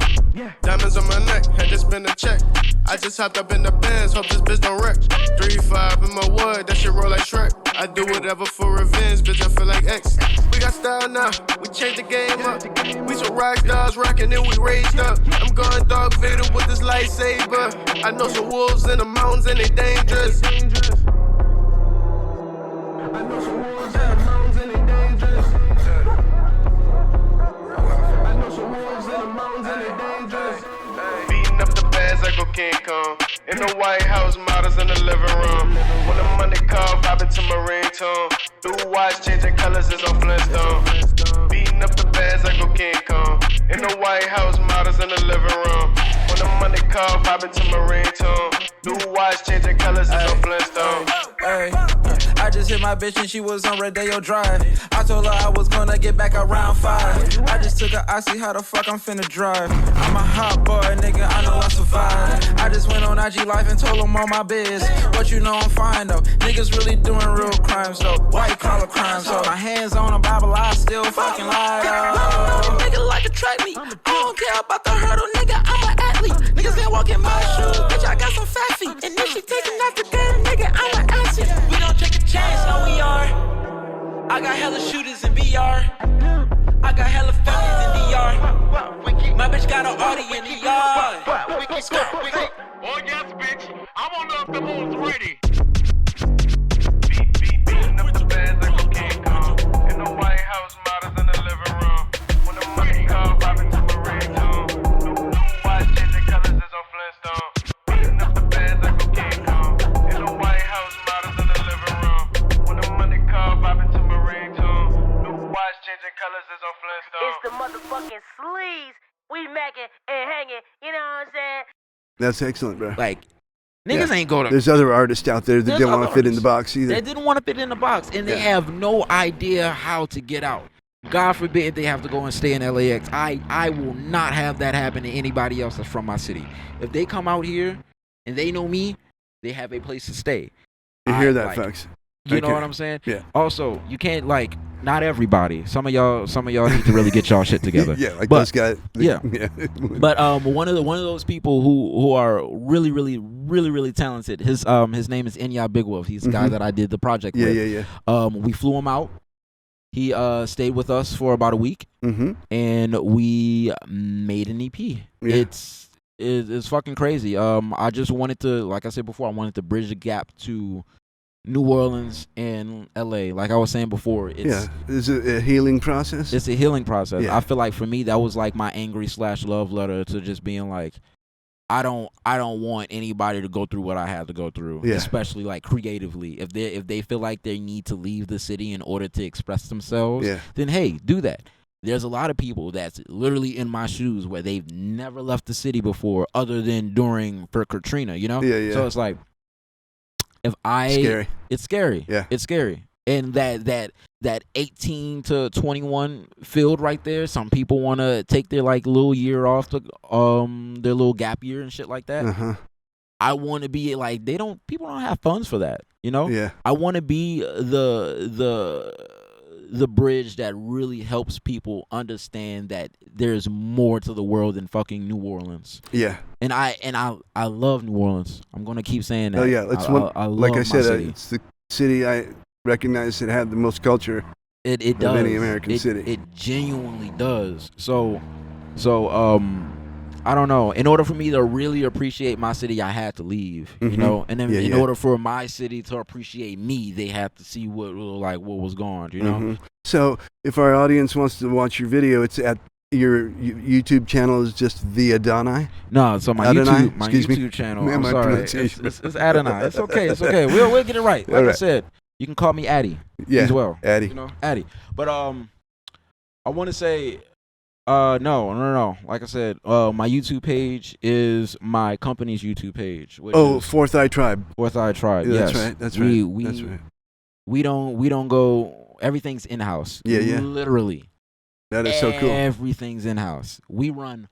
[SPEAKER 5] Diamonds on my neck, had to spend a check. I I just hopped up in the Benz, hope this bitch don't wreck. 3-5 in my wood, that shit roll like Shrek. I do whatever for revenge, bitch, I feel like X. We got style now, we changed the game up. We some rock stars rockin' and we raised up. I'm going Darth Vader with this lightsaber. I know some wolves in the mountains and they dangerous. I know some wolves in the mountains and they dangerous. I know some wolves in the mountains and they dangerous. Beating up the bands like a King Kong. In the White House, models in the living room. When the money call, vibing to my ringtone. Blue watch changing colors is on Flintstone. Beating up the bands like a King Kong. In the White House, models in the living room. When the money call, vibing to my ringtone. Blue watch changing colors is on Flintstone.
[SPEAKER 3] I just hit my bitch and she was on Rodeo Drive. I told her I was gonna get back around 5. I just took her, I see how the fuck I'm finna drive. I'm a hot boy, nigga, I know I survive. I just went on IG Live and told them all my biz. What you know I'm fine though. Niggas really doing real crimes though. White collar crimes though. My hands on a Bible, I still fucking lie though. Nigga like a track meet. I don't care about the hurdle, nigga, I'm an athlete. Niggas can't walk in my shoes, bitch, I got some fat feet. And if she taking off the game, nigga, I'm an athlete. We don't take a chance, no we are. I got hella shooters in BR. I got hella fellas in DR. My bitch got an Audi in the yard.
[SPEAKER 5] Oh yes, bitch, I'm on up the moves ready. Beating up the bands like a King Kong. In the White House, models in the living room. When the money call, vibing to my ringtone. Watch changing colors is on Flintstone. Beating up the bands like a King Kong. In the White House, models in the living room. When the money call, vibing to my ringtone. Watch changing colors is on Flintstone.
[SPEAKER 4] It's the motherfucking sleaze. We macking and hanging, you know what I'm saying?
[SPEAKER 1] That's excellent, bro.
[SPEAKER 2] Like, niggas ain't go to.
[SPEAKER 1] There's other artists out there that
[SPEAKER 2] There's
[SPEAKER 1] didn't want
[SPEAKER 2] other
[SPEAKER 1] to fit in the
[SPEAKER 2] artists.
[SPEAKER 1] box either.
[SPEAKER 2] They didn't want to fit in the box, and they have no idea how to get out. God forbid they have to go and stay in LAX. I will not have that happen to anybody else that's from my city. If they come out here and they know me, they have a place to stay.
[SPEAKER 1] You hear that,
[SPEAKER 2] like,
[SPEAKER 1] folks?
[SPEAKER 2] You know what I'm saying?
[SPEAKER 1] Yeah.
[SPEAKER 2] Also, you can't not everybody. Some of y'all need to really get y'all shit together.
[SPEAKER 1] Yeah, like those guys.
[SPEAKER 2] Yeah. But one of those people who are really talented. His name is Enya Bigwolf. He's the guy that I did the project with.
[SPEAKER 1] Yeah.
[SPEAKER 2] We flew him out. He stayed with us for about a week, and we made an EP. Yeah. It's fucking crazy. I just wanted to, like I said before, I wanted to bridge the gap to New Orleans and LA. Like I was saying before,
[SPEAKER 1] is it a healing process?
[SPEAKER 2] It's a healing process.
[SPEAKER 1] Yeah.
[SPEAKER 2] I feel like for me that was like my angry / love letter to just being like, I don't want anybody to go through what I had to go through, especially like creatively. If they feel like they need to leave the city in order to express themselves, then hey, do that. There's a lot of people that's literally in my shoes where they've never left the city before, other than for Katrina, you know?
[SPEAKER 1] Yeah.
[SPEAKER 2] So it's like, it's scary. Yeah. It's scary. And that 18 to 21 field right there, some people want to take their like little year off to their little gap year and shit like that. I want to be like people don't have funds for that, you know?
[SPEAKER 1] Yeah.
[SPEAKER 2] I want to be the bridge that really helps people understand that there's more to the world than fucking New Orleans.
[SPEAKER 1] Yeah.
[SPEAKER 2] And I love New Orleans. I'm gonna keep saying that.
[SPEAKER 1] Oh yeah, it's like I said, it's the city I recognize that had the most culture.
[SPEAKER 2] It
[SPEAKER 1] of
[SPEAKER 2] does.
[SPEAKER 1] any American city.
[SPEAKER 2] It genuinely does. So I don't know. In order for me to really appreciate my city, I had to leave. You know, and then in order for my city to appreciate me, they had to see what was going on. You know.
[SPEAKER 1] So if our audience wants to watch your video, it's at your YouTube channel is just the Adoni.
[SPEAKER 2] No, so my
[SPEAKER 1] Adoni?
[SPEAKER 2] YouTube channel.
[SPEAKER 1] Man,
[SPEAKER 2] I'm
[SPEAKER 1] my
[SPEAKER 2] sorry,
[SPEAKER 1] pronunciation.
[SPEAKER 2] it's Adoni. It's okay. It's okay. We'll get it right. Like I said, you can call me Addy as well.
[SPEAKER 1] Addy.
[SPEAKER 2] You know, Addy. But I want to say. No. Like I said, my YouTube page is my company's YouTube page. Which is
[SPEAKER 1] Fourth Eye Tribe.
[SPEAKER 2] Fourth Eye Tribe.
[SPEAKER 1] Yeah,
[SPEAKER 2] Yes,
[SPEAKER 1] that's right. That's right.
[SPEAKER 2] We don't go. Everything's in house.
[SPEAKER 1] Yeah.
[SPEAKER 2] Literally.
[SPEAKER 1] That is so cool.
[SPEAKER 2] Everything's in house. We run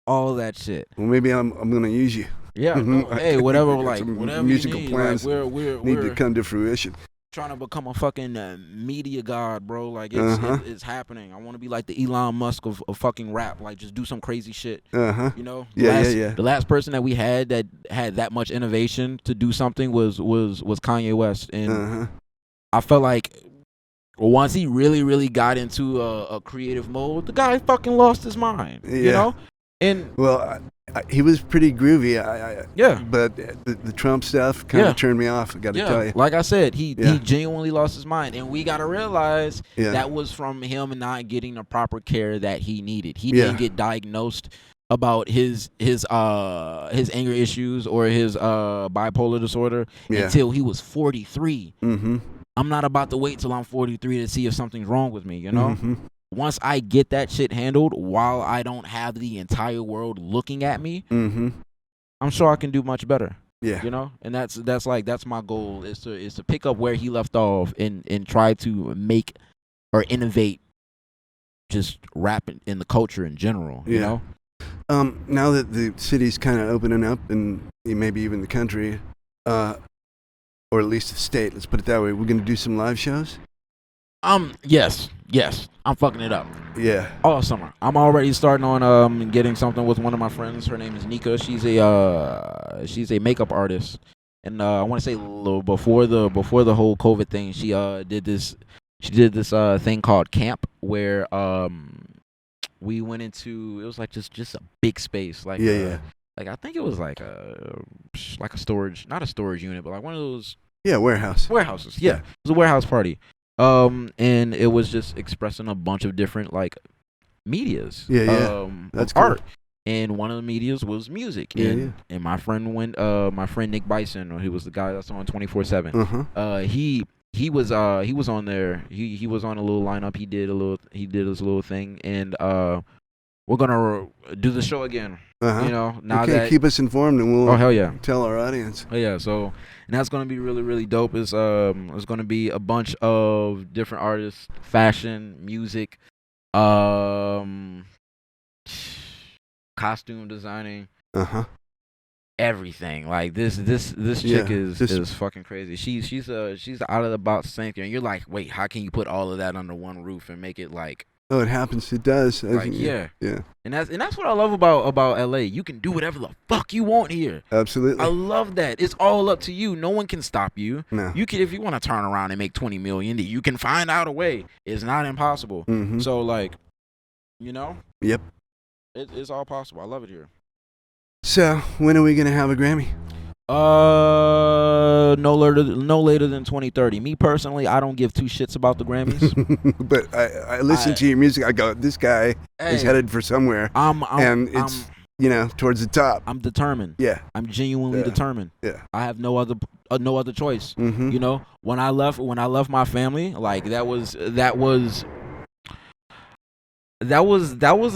[SPEAKER 2] all that shit.
[SPEAKER 1] Well, maybe I'm gonna use you.
[SPEAKER 2] Yeah. Hey, whatever. Like
[SPEAKER 1] some
[SPEAKER 2] whatever
[SPEAKER 1] musical
[SPEAKER 2] you need.
[SPEAKER 1] plans
[SPEAKER 2] Like, we're
[SPEAKER 1] need to come to fruition.
[SPEAKER 2] trying to become a fucking media god, bro. Like it's happening. I want to be like the Elon Musk of fucking rap. Like just do some crazy shit. You know. The last person that we had that had that much innovation to do something was Kanye West, and I felt like once he really got into a creative mode, the guy fucking lost his mind. You know. And
[SPEAKER 1] he was pretty groovy. But the Trump stuff kind of turned me off. I got to tell you.
[SPEAKER 2] Like I said, he genuinely lost his mind, and we got to realize that was from him not getting the proper care that he needed. He didn't get diagnosed about his anger issues or his bipolar disorder until he was 43. I'm not about to wait till I'm 43 to see if something's wrong with me. You know. Once I get that shit handled, while I don't have the entire world looking at me, I'm sure I can do much better. Yeah, you know, and that's my goal is to pick up where he left off and try to make or innovate just rap in the culture in general. You know,
[SPEAKER 1] now that the city's kind of opening up and maybe even the country, or at least the state, let's put it that way, we're gonna do some live shows.
[SPEAKER 2] Yes, I'm fucking it up.
[SPEAKER 1] Yeah.
[SPEAKER 2] All summer. I'm already starting on getting something with one of my friends. Her name is Nika. She's a makeup artist, and I want to say before the whole COVID thing, she did this thing called camp where we went into, it was like just a big space like like I think it was like a storage, not a storage unit, but like one of those warehouses. Yeah, it was a warehouse party. And it was just expressing a bunch of different like medias. That's cool. Art. And one of the medias was music. And my friend my friend Nick Bison, who was the guy that's on 24/7. He was on there. He was on a little lineup. He did his little thing, and we're gonna do the show again. You know, now that
[SPEAKER 1] keep us informed, and we'll
[SPEAKER 2] hell yeah,
[SPEAKER 1] tell our audience.
[SPEAKER 2] So and that's gonna be really dope. It's gonna be a bunch of different artists, fashion, music, costume designing, everything. Like this chick is fucking crazy. She's out of the box thinker, and you're like, wait, how can you put all of that under one roof and make it like?
[SPEAKER 1] Oh, it happens. It does.
[SPEAKER 2] Like, yeah. And that's what I love about LA. You can do whatever the fuck you want here.
[SPEAKER 1] Absolutely.
[SPEAKER 2] I love that. It's all up to you. No one can stop you.
[SPEAKER 1] No.
[SPEAKER 2] You can, if you want to turn around and make $20 million, you can find out a way. It's not impossible. So like, you know.
[SPEAKER 1] Yep.
[SPEAKER 2] It's all possible. I love it here.
[SPEAKER 1] So when are we gonna have a Grammy?
[SPEAKER 2] No later than 2030. Me personally, I don't give two shits about the Grammys.
[SPEAKER 1] But I listen to your music. I go, this guy is headed for somewhere. And it's towards the top.
[SPEAKER 2] I'm determined.
[SPEAKER 1] Yeah,
[SPEAKER 2] I'm genuinely determined.
[SPEAKER 1] Yeah,
[SPEAKER 2] I have no other choice. You know, when I left my family, like that was a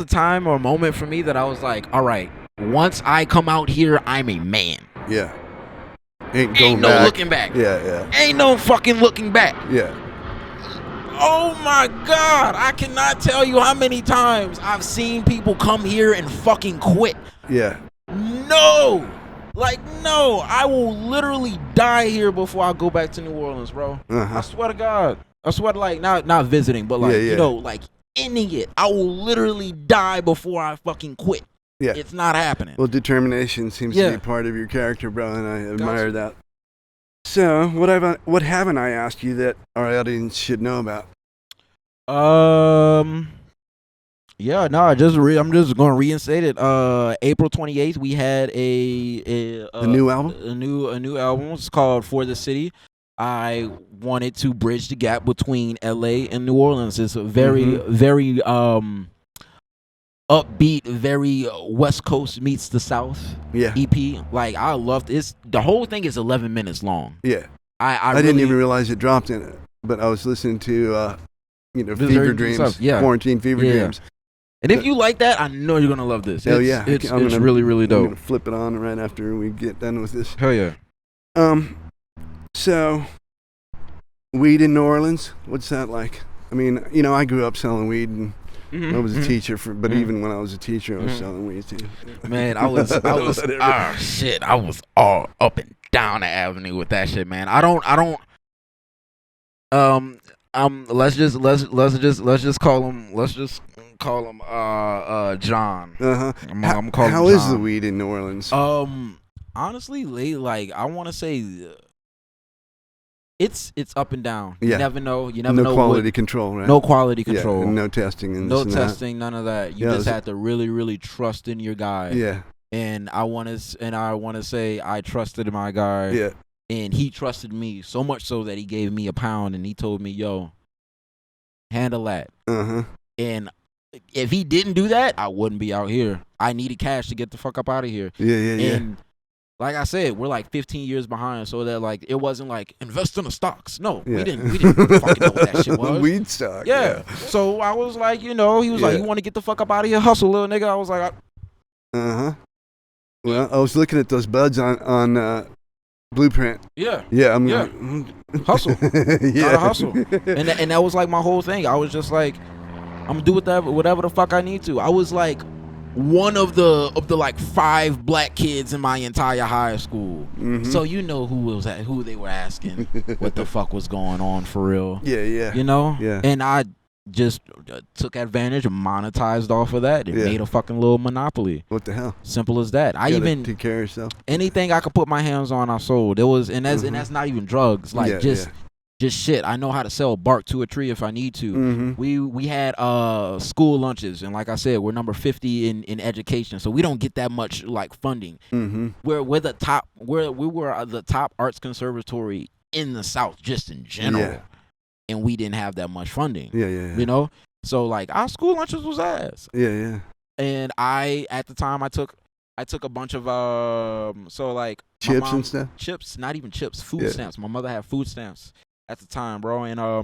[SPEAKER 2] time or a moment for me that I was like, all right, once I come out here, I'm a man.
[SPEAKER 1] Yeah.
[SPEAKER 2] Ain't no looking back.
[SPEAKER 1] Yeah.
[SPEAKER 2] Ain't no fucking looking back.
[SPEAKER 1] Yeah.
[SPEAKER 2] Oh my God. I cannot tell you how many times I've seen people come here and fucking quit.
[SPEAKER 1] Yeah.
[SPEAKER 2] No. Like, no. I will literally die here before I go back to New Orleans, bro. I swear to God. I swear to, like, not visiting, but like, like ending it. I will literally die before I fucking quit.
[SPEAKER 1] Yeah.
[SPEAKER 2] It's not happening.
[SPEAKER 1] Well, determination seems to be part of your character, bro, and I admire that. So, what haven't I asked you that our audience should know about?
[SPEAKER 2] I'm just going to reinstate it. April 28th, we had a
[SPEAKER 1] new album.
[SPEAKER 2] A new album. It's called For the City. I wanted to bridge the gap between LA and New Orleans. It's a very upbeat, very West Coast meets the South EP. Like, I loved it. The whole thing is 11 minutes long.
[SPEAKER 1] Yeah.
[SPEAKER 2] I
[SPEAKER 1] didn't even realize it dropped in it, but I was listening to Fever Dreams, Quarantine Fever Dreams.
[SPEAKER 2] And if you like that, I know you're gonna love this. It's really
[SPEAKER 1] I'm
[SPEAKER 2] dope.
[SPEAKER 1] gonna flip it on right after we get done with this.
[SPEAKER 2] Hell yeah.
[SPEAKER 1] So weed in New Orleans, what's that like? I mean, I grew up selling weed, and I was a teacher but even when I was a teacher, I was selling weed too.
[SPEAKER 2] Man, I was I was all up and down the avenue with that shit, man. I don't Let's just call him John. I'm calling
[SPEAKER 1] How
[SPEAKER 2] him
[SPEAKER 1] is the
[SPEAKER 2] John.
[SPEAKER 1] weed in New Orleans?
[SPEAKER 2] Honestly, like I want to say, it's up and down.
[SPEAKER 1] Yeah.
[SPEAKER 2] You never know. You never
[SPEAKER 1] no
[SPEAKER 2] know.
[SPEAKER 1] quality control, right?
[SPEAKER 2] No quality
[SPEAKER 1] Yeah,
[SPEAKER 2] control.
[SPEAKER 1] and no testing. And
[SPEAKER 2] No
[SPEAKER 1] this and that.
[SPEAKER 2] testing. None of that. You
[SPEAKER 1] Yeah,
[SPEAKER 2] just have to really, really trust in your guy.
[SPEAKER 1] Yeah.
[SPEAKER 2] And I want to say I trusted my guy.
[SPEAKER 1] Yeah.
[SPEAKER 2] And he trusted me so much so that he gave me £1 and he told me, "Yo, handle that." And if he didn't do that, I wouldn't be out here. I needed cash to get the fuck up out of here.
[SPEAKER 1] Yeah.
[SPEAKER 2] And like I said, we're like 15 years behind, so that like it wasn't like invest in the stocks. No, we didn't fucking know what that shit was.
[SPEAKER 1] Weed stock.
[SPEAKER 2] Yeah. So I was like, he was like, "You want to get the fuck up out of here, hustle, little nigga." I was like,
[SPEAKER 1] Well, I was looking at those buds on Blueprint.
[SPEAKER 2] Yeah.
[SPEAKER 1] Yeah. I'm
[SPEAKER 2] Yeah.
[SPEAKER 1] like,
[SPEAKER 2] Hustle.
[SPEAKER 1] yeah.
[SPEAKER 2] Gotta hustle. And that was like my whole thing. I was just like, I'm gonna do whatever the fuck I need to. I was like one of the like 5 black kids in my entire high school. So you know who they were asking what the fuck was going on for real.
[SPEAKER 1] Yeah.
[SPEAKER 2] You know?
[SPEAKER 1] Yeah.
[SPEAKER 2] And I just took advantage, monetized off of that, and made a fucking little monopoly.
[SPEAKER 1] What the hell?
[SPEAKER 2] Simple as that. I even
[SPEAKER 1] take care of yourself.
[SPEAKER 2] Anything I could put my hands on, I sold. And that's not even drugs. Like just shit. I know how to sell bark to a tree if I need to. We had school lunches, and like I said, we're number 50 in education, so we don't get that much like funding. We're the top. We were the top arts conservatory in the South, just in general.
[SPEAKER 1] Yeah.
[SPEAKER 2] And we didn't have that much funding.
[SPEAKER 1] Yeah.
[SPEAKER 2] You know? So like our school lunches was ass.
[SPEAKER 1] Yeah.
[SPEAKER 2] And at the time I took a bunch of so like
[SPEAKER 1] chips and stuff?
[SPEAKER 2] Chips, not even chips, food stamps. My mother had food stamps at the time, bro. And I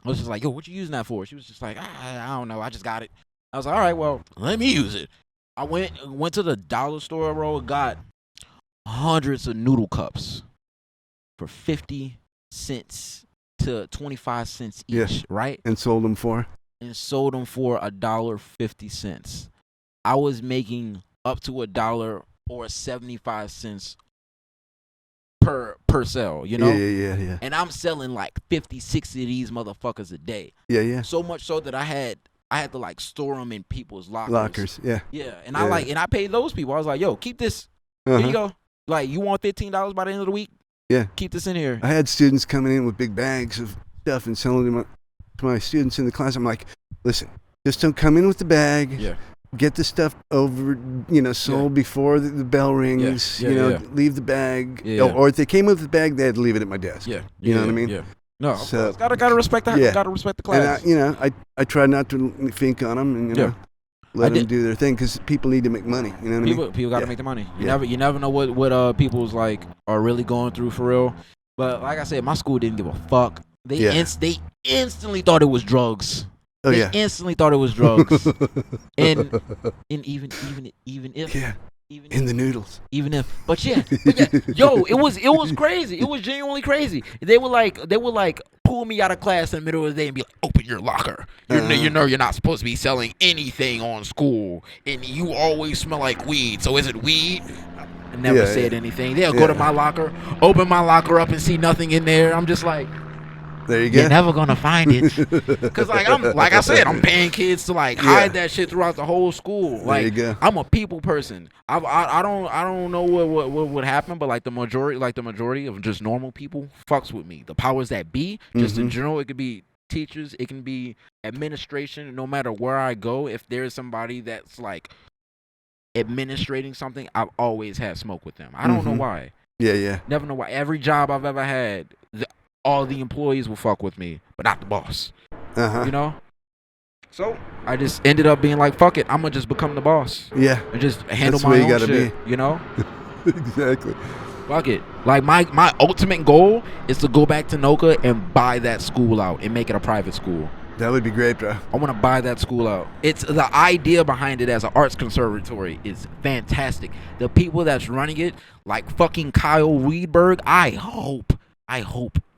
[SPEAKER 2] was just like, "Yo, what you using that for?" She was just like, I don't know, I just got it. I was like, "All right, well, let me use it." I went to the dollar store, bro, got hundreds of noodle cups for 50 cents to 25 cents each, right?
[SPEAKER 1] And sold them for
[SPEAKER 2] $1.50. I was making up to $1 or 75 cents per sale, you know?
[SPEAKER 1] Yeah.
[SPEAKER 2] And I'm selling like 50, 60 of these motherfuckers a day.
[SPEAKER 1] Yeah.
[SPEAKER 2] So much so that I had to like store them in people's
[SPEAKER 1] Lockers, yeah.
[SPEAKER 2] Yeah, and I paid those people. I was like, "Yo, keep this. Here you go. Like, you want $15 by the end of the week?
[SPEAKER 1] Yeah.
[SPEAKER 2] Keep this in here."
[SPEAKER 1] I had students coming in with big bags of stuff and selling them to my students in the class. I'm like, "Listen, just don't come in with the bag.
[SPEAKER 2] Yeah.
[SPEAKER 1] Get the stuff over, sold before the bell rings. Leave the bag.
[SPEAKER 2] Yeah.
[SPEAKER 1] Or if they came with the bag, they had to leave it at my desk.
[SPEAKER 2] Yeah.
[SPEAKER 1] You know what I mean?
[SPEAKER 2] Yeah. No,
[SPEAKER 1] so
[SPEAKER 2] gotta respect the gotta respect the class.
[SPEAKER 1] And I try not to think on them and let them do their thing because people need to make money. You know what I mean?
[SPEAKER 2] People gotta make the money. You never know what people's like are really going through for real. But like I said, my school didn't give a fuck. They instantly thought it was drugs.
[SPEAKER 1] Oh,
[SPEAKER 2] they instantly thought it was drugs. and even if even
[SPEAKER 1] in the noodles.
[SPEAKER 2] But yeah, yo, it was crazy. It was genuinely crazy. They would like pull me out of class in the middle of the day and be like, "Open your locker. You know you're not supposed to be selling anything on school, and you always smell like weed. So is it weed?" I never said anything. They'll go to my locker, open my locker up, and see nothing in there. I'm just like,
[SPEAKER 1] there you go.
[SPEAKER 2] You're never gonna find it, cause like I said, I'm paying kids to like hide that shit throughout the whole school. Like,
[SPEAKER 1] there you go.
[SPEAKER 2] I'm a people person. I don't know what would happen, but like the majority of just normal people fucks with me. The powers that be, just in general, it could be teachers, it can be administration. No matter where I go, if there's somebody that's like administrating something, I've always had smoke with them. I don't know why.
[SPEAKER 1] Yeah.
[SPEAKER 2] Never know why. Every job I've ever had, all the employees will fuck with me, but not the boss. You know? So I just ended up being like, fuck it, I'm gonna just become the boss.
[SPEAKER 1] Yeah.
[SPEAKER 2] And just handle
[SPEAKER 1] That's
[SPEAKER 2] my
[SPEAKER 1] where you
[SPEAKER 2] own
[SPEAKER 1] gotta
[SPEAKER 2] shit.
[SPEAKER 1] be.
[SPEAKER 2] You know?
[SPEAKER 1] Exactly.
[SPEAKER 2] Fuck it. Like my ultimate goal is to go back to NOCCA and buy that school out and make it a private school.
[SPEAKER 1] That would be great, bro.
[SPEAKER 2] I want to buy that school out. It's the idea behind it as an arts conservatory is fantastic. The people that's running it, like fucking Kyle Weedberg, I hope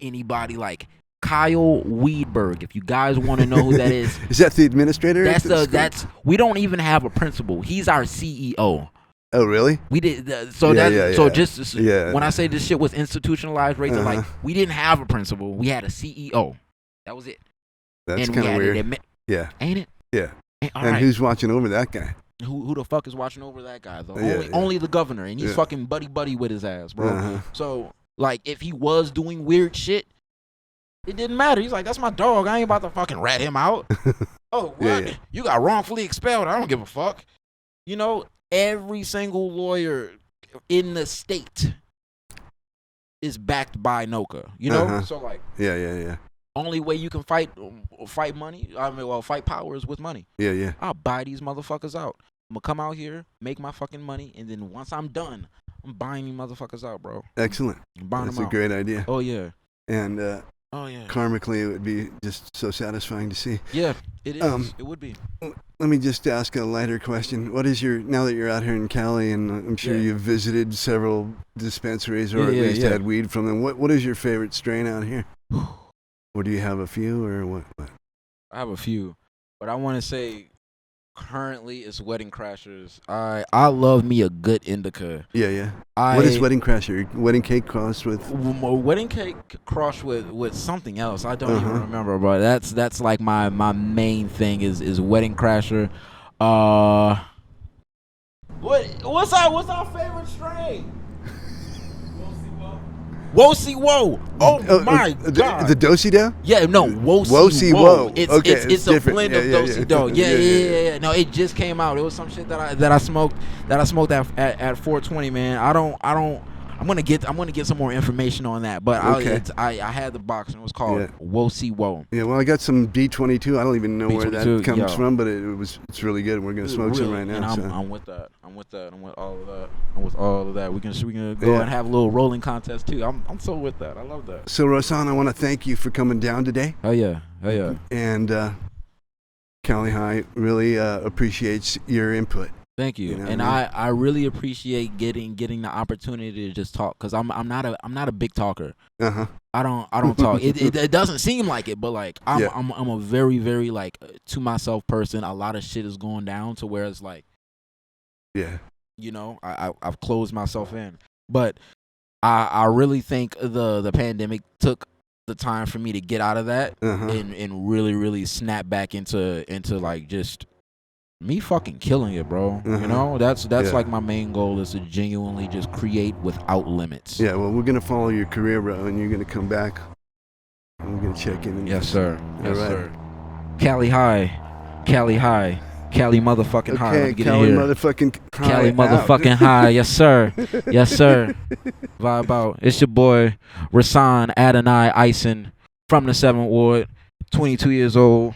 [SPEAKER 2] anybody like Kyle Weedberg, if you guys want to know who that is.
[SPEAKER 1] Is that the administrator?
[SPEAKER 2] That's we don't even have a principal. He's our CEO.
[SPEAKER 1] Oh, really?
[SPEAKER 2] We did so
[SPEAKER 1] Yeah,
[SPEAKER 2] that
[SPEAKER 1] yeah,
[SPEAKER 2] so
[SPEAKER 1] yeah.
[SPEAKER 2] just
[SPEAKER 1] Yeah.
[SPEAKER 2] when I say this shit was institutionalized racism,
[SPEAKER 1] Uh-huh.
[SPEAKER 2] like we didn't have a principal, we had a CEO. That was it.
[SPEAKER 1] That's
[SPEAKER 2] And
[SPEAKER 1] kind
[SPEAKER 2] we
[SPEAKER 1] of
[SPEAKER 2] had
[SPEAKER 1] weird.
[SPEAKER 2] it admit,
[SPEAKER 1] Yeah.
[SPEAKER 2] ain't it?
[SPEAKER 1] Yeah.
[SPEAKER 2] All
[SPEAKER 1] And
[SPEAKER 2] right.
[SPEAKER 1] who's watching over that guy?
[SPEAKER 2] Who the fuck is watching over that guy?
[SPEAKER 1] Yeah,
[SPEAKER 2] Only the governor, and he's
[SPEAKER 1] Yeah.
[SPEAKER 2] fucking buddy with his ass, bro.
[SPEAKER 1] Uh-huh.
[SPEAKER 2] So like, if he was doing weird shit, it didn't matter. He's like, that's my dog. I ain't about to fucking rat him out. Oh, what?
[SPEAKER 1] Yeah, yeah.
[SPEAKER 2] You got wrongfully expelled. I don't give a fuck. You know, every single lawyer in the state is backed by NOCCA. You know,
[SPEAKER 1] Uh-huh.
[SPEAKER 2] so like,
[SPEAKER 1] Yeah.
[SPEAKER 2] only way you can fight money. Fight power is with money.
[SPEAKER 1] Yeah.
[SPEAKER 2] I'll buy these motherfuckers out. I'm gonna come out here, make my fucking money, and then once I'm done, I'm buying these motherfuckers out, bro.
[SPEAKER 1] Excellent.
[SPEAKER 2] I'm buying
[SPEAKER 1] That's
[SPEAKER 2] them
[SPEAKER 1] a
[SPEAKER 2] out.
[SPEAKER 1] great idea.
[SPEAKER 2] Oh yeah.
[SPEAKER 1] And
[SPEAKER 2] Oh yeah.
[SPEAKER 1] karmically, it would be just so satisfying to see.
[SPEAKER 2] Yeah, it is. It would be.
[SPEAKER 1] Let me just ask a lighter question. What is now that you're out here in Cali, and I'm sure
[SPEAKER 2] Yeah.
[SPEAKER 1] you've visited several dispensaries or
[SPEAKER 2] Yeah,
[SPEAKER 1] at
[SPEAKER 2] yeah,
[SPEAKER 1] least
[SPEAKER 2] yeah.
[SPEAKER 1] had weed from them, what is your favorite strain out here? Or do you have a few, or what?
[SPEAKER 2] I have a few, but I want to say currently it's Wedding Crashers. I love me a good indica.
[SPEAKER 1] Yeah. What is Wedding Crasher? Wedding cake crossed with?
[SPEAKER 2] Wedding cake crossed with something else. I don't
[SPEAKER 1] Uh-huh.
[SPEAKER 2] even remember, but that's like my main thing is Wedding Crasher. What's our favorite strain? Wosi Wo. Oh my God.
[SPEAKER 1] The Dosey-Do?
[SPEAKER 2] Yeah, no, Wosi
[SPEAKER 1] Wosi
[SPEAKER 2] Wo.
[SPEAKER 1] Wo.
[SPEAKER 2] It's
[SPEAKER 1] Okay,
[SPEAKER 2] it's
[SPEAKER 1] it's
[SPEAKER 2] a
[SPEAKER 1] different.
[SPEAKER 2] blend
[SPEAKER 1] Yeah,
[SPEAKER 2] of
[SPEAKER 1] yeah,
[SPEAKER 2] Dosey
[SPEAKER 1] yeah.
[SPEAKER 2] Do.
[SPEAKER 1] Yeah, yeah.
[SPEAKER 2] No, it just came out. It was some shit that I smoked at 420, man. I'm gonna get some more information on that, but
[SPEAKER 1] Okay.
[SPEAKER 2] I had the box and it was called
[SPEAKER 1] Yeah.
[SPEAKER 2] Wosi Wo.
[SPEAKER 1] Yeah, well, I got some B22. I don't even know where that
[SPEAKER 2] B22,
[SPEAKER 1] comes
[SPEAKER 2] yo.
[SPEAKER 1] from, but it's really good. We're gonna smoke some right
[SPEAKER 2] And
[SPEAKER 1] now.
[SPEAKER 2] I'm with that. I'm with all of that. We can go
[SPEAKER 1] Yeah.
[SPEAKER 2] and have a little rolling contest too. I'm so with that. I love that.
[SPEAKER 1] So, Rahsaan, I want to thank you for coming down today.
[SPEAKER 2] Oh yeah.
[SPEAKER 1] And Cali High really appreciates your input.
[SPEAKER 2] Thank you,
[SPEAKER 1] You know
[SPEAKER 2] and
[SPEAKER 1] what I mean?
[SPEAKER 2] I really appreciate getting the opportunity to just talk, because I'm not a big talker.
[SPEAKER 1] Uh-huh.
[SPEAKER 2] I don't talk. It doesn't seem like it, but like I'm
[SPEAKER 1] Yeah.
[SPEAKER 2] I'm a very very like to myself person. A lot of shit is going down to where it's like,
[SPEAKER 1] Yeah.
[SPEAKER 2] you know, I've closed myself in. But I really think the pandemic took the time for me to get out of that
[SPEAKER 1] Uh-huh.
[SPEAKER 2] and really really snap back into like just me fucking killing it, bro.
[SPEAKER 1] Uh-huh.
[SPEAKER 2] You know, that's
[SPEAKER 1] Yeah.
[SPEAKER 2] like my main goal, is to genuinely just create without limits.
[SPEAKER 1] Yeah, well, we're going to follow your career, bro, and you're going to come back. And we're going to check in.
[SPEAKER 2] Yes, sir. Yes,
[SPEAKER 1] All right.
[SPEAKER 2] sir. Cali High. Cali motherfucking high. Let
[SPEAKER 1] Okay,
[SPEAKER 2] me get
[SPEAKER 1] Cali
[SPEAKER 2] in here.
[SPEAKER 1] motherfucking high.
[SPEAKER 2] Cali
[SPEAKER 1] out.
[SPEAKER 2] motherfucking high. Yes, sir. Yes, sir. Vibe out. It's your boy, Rahsaan Adoni Ison from the 7th Ward, 22 years old,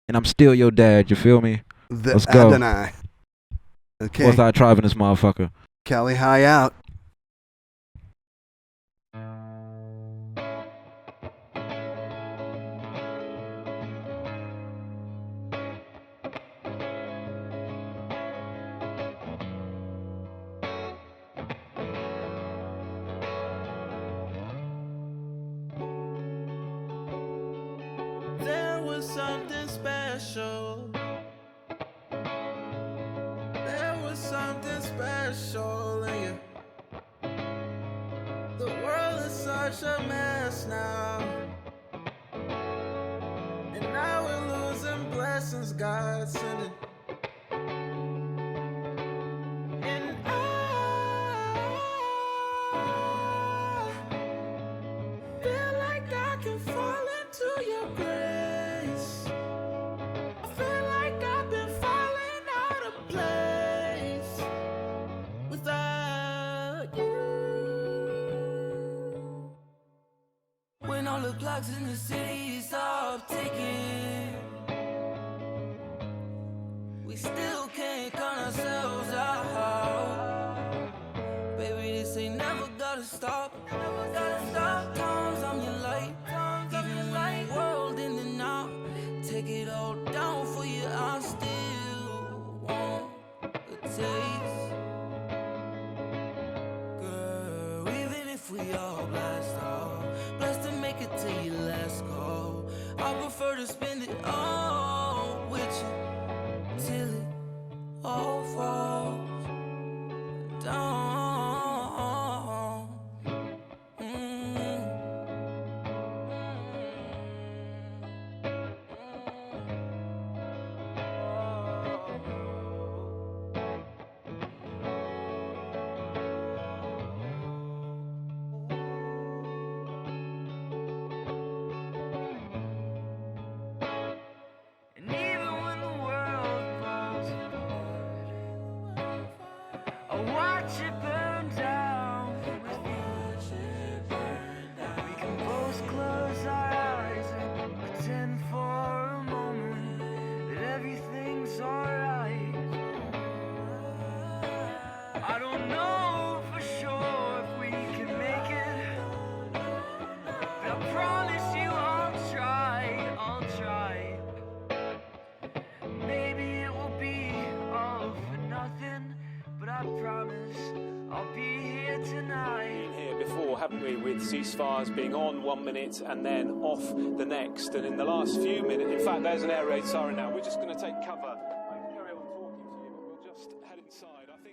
[SPEAKER 2] and I'm still your dad. You feel me?
[SPEAKER 1] The
[SPEAKER 2] Let's go.
[SPEAKER 1] Adonai. Okay.
[SPEAKER 2] What's I tribe in this motherfucker?
[SPEAKER 1] Cali High out.
[SPEAKER 3] There was something special. There was something special in you. The world is such a mess now. And now we're losing blessings God sending. And I feel like I can fall into your grace. I feel like I've been falling out of place without you. When all the clocks in the city stop ticking, we still can't count ourselves out. Baby, this ain't never gotta stop. Never gotta stop. Times I'm your light. Even when the world in and out, take it all down for you. I still want a taste. Girl, even if we all blast out, blessed to make it to your last call, I prefer to spend it all with you till it all falls. down. And even when the world falls apart, I watch it burn down with me. We can both close our eyes and pretend for a moment that everything's alright. I don't know for sure if we can make it, but I promise you I'll try. Maybe it will be all for nothing, but I promise I'll be here tonight.
[SPEAKER 6] Here before, haven't we, with ceasefires being on 1 minute and then off the next. And in the last few minutes, in fact, there's an air raid siren now. We're just going to take cover. I can carry on talking to you, but we'll just head inside. I think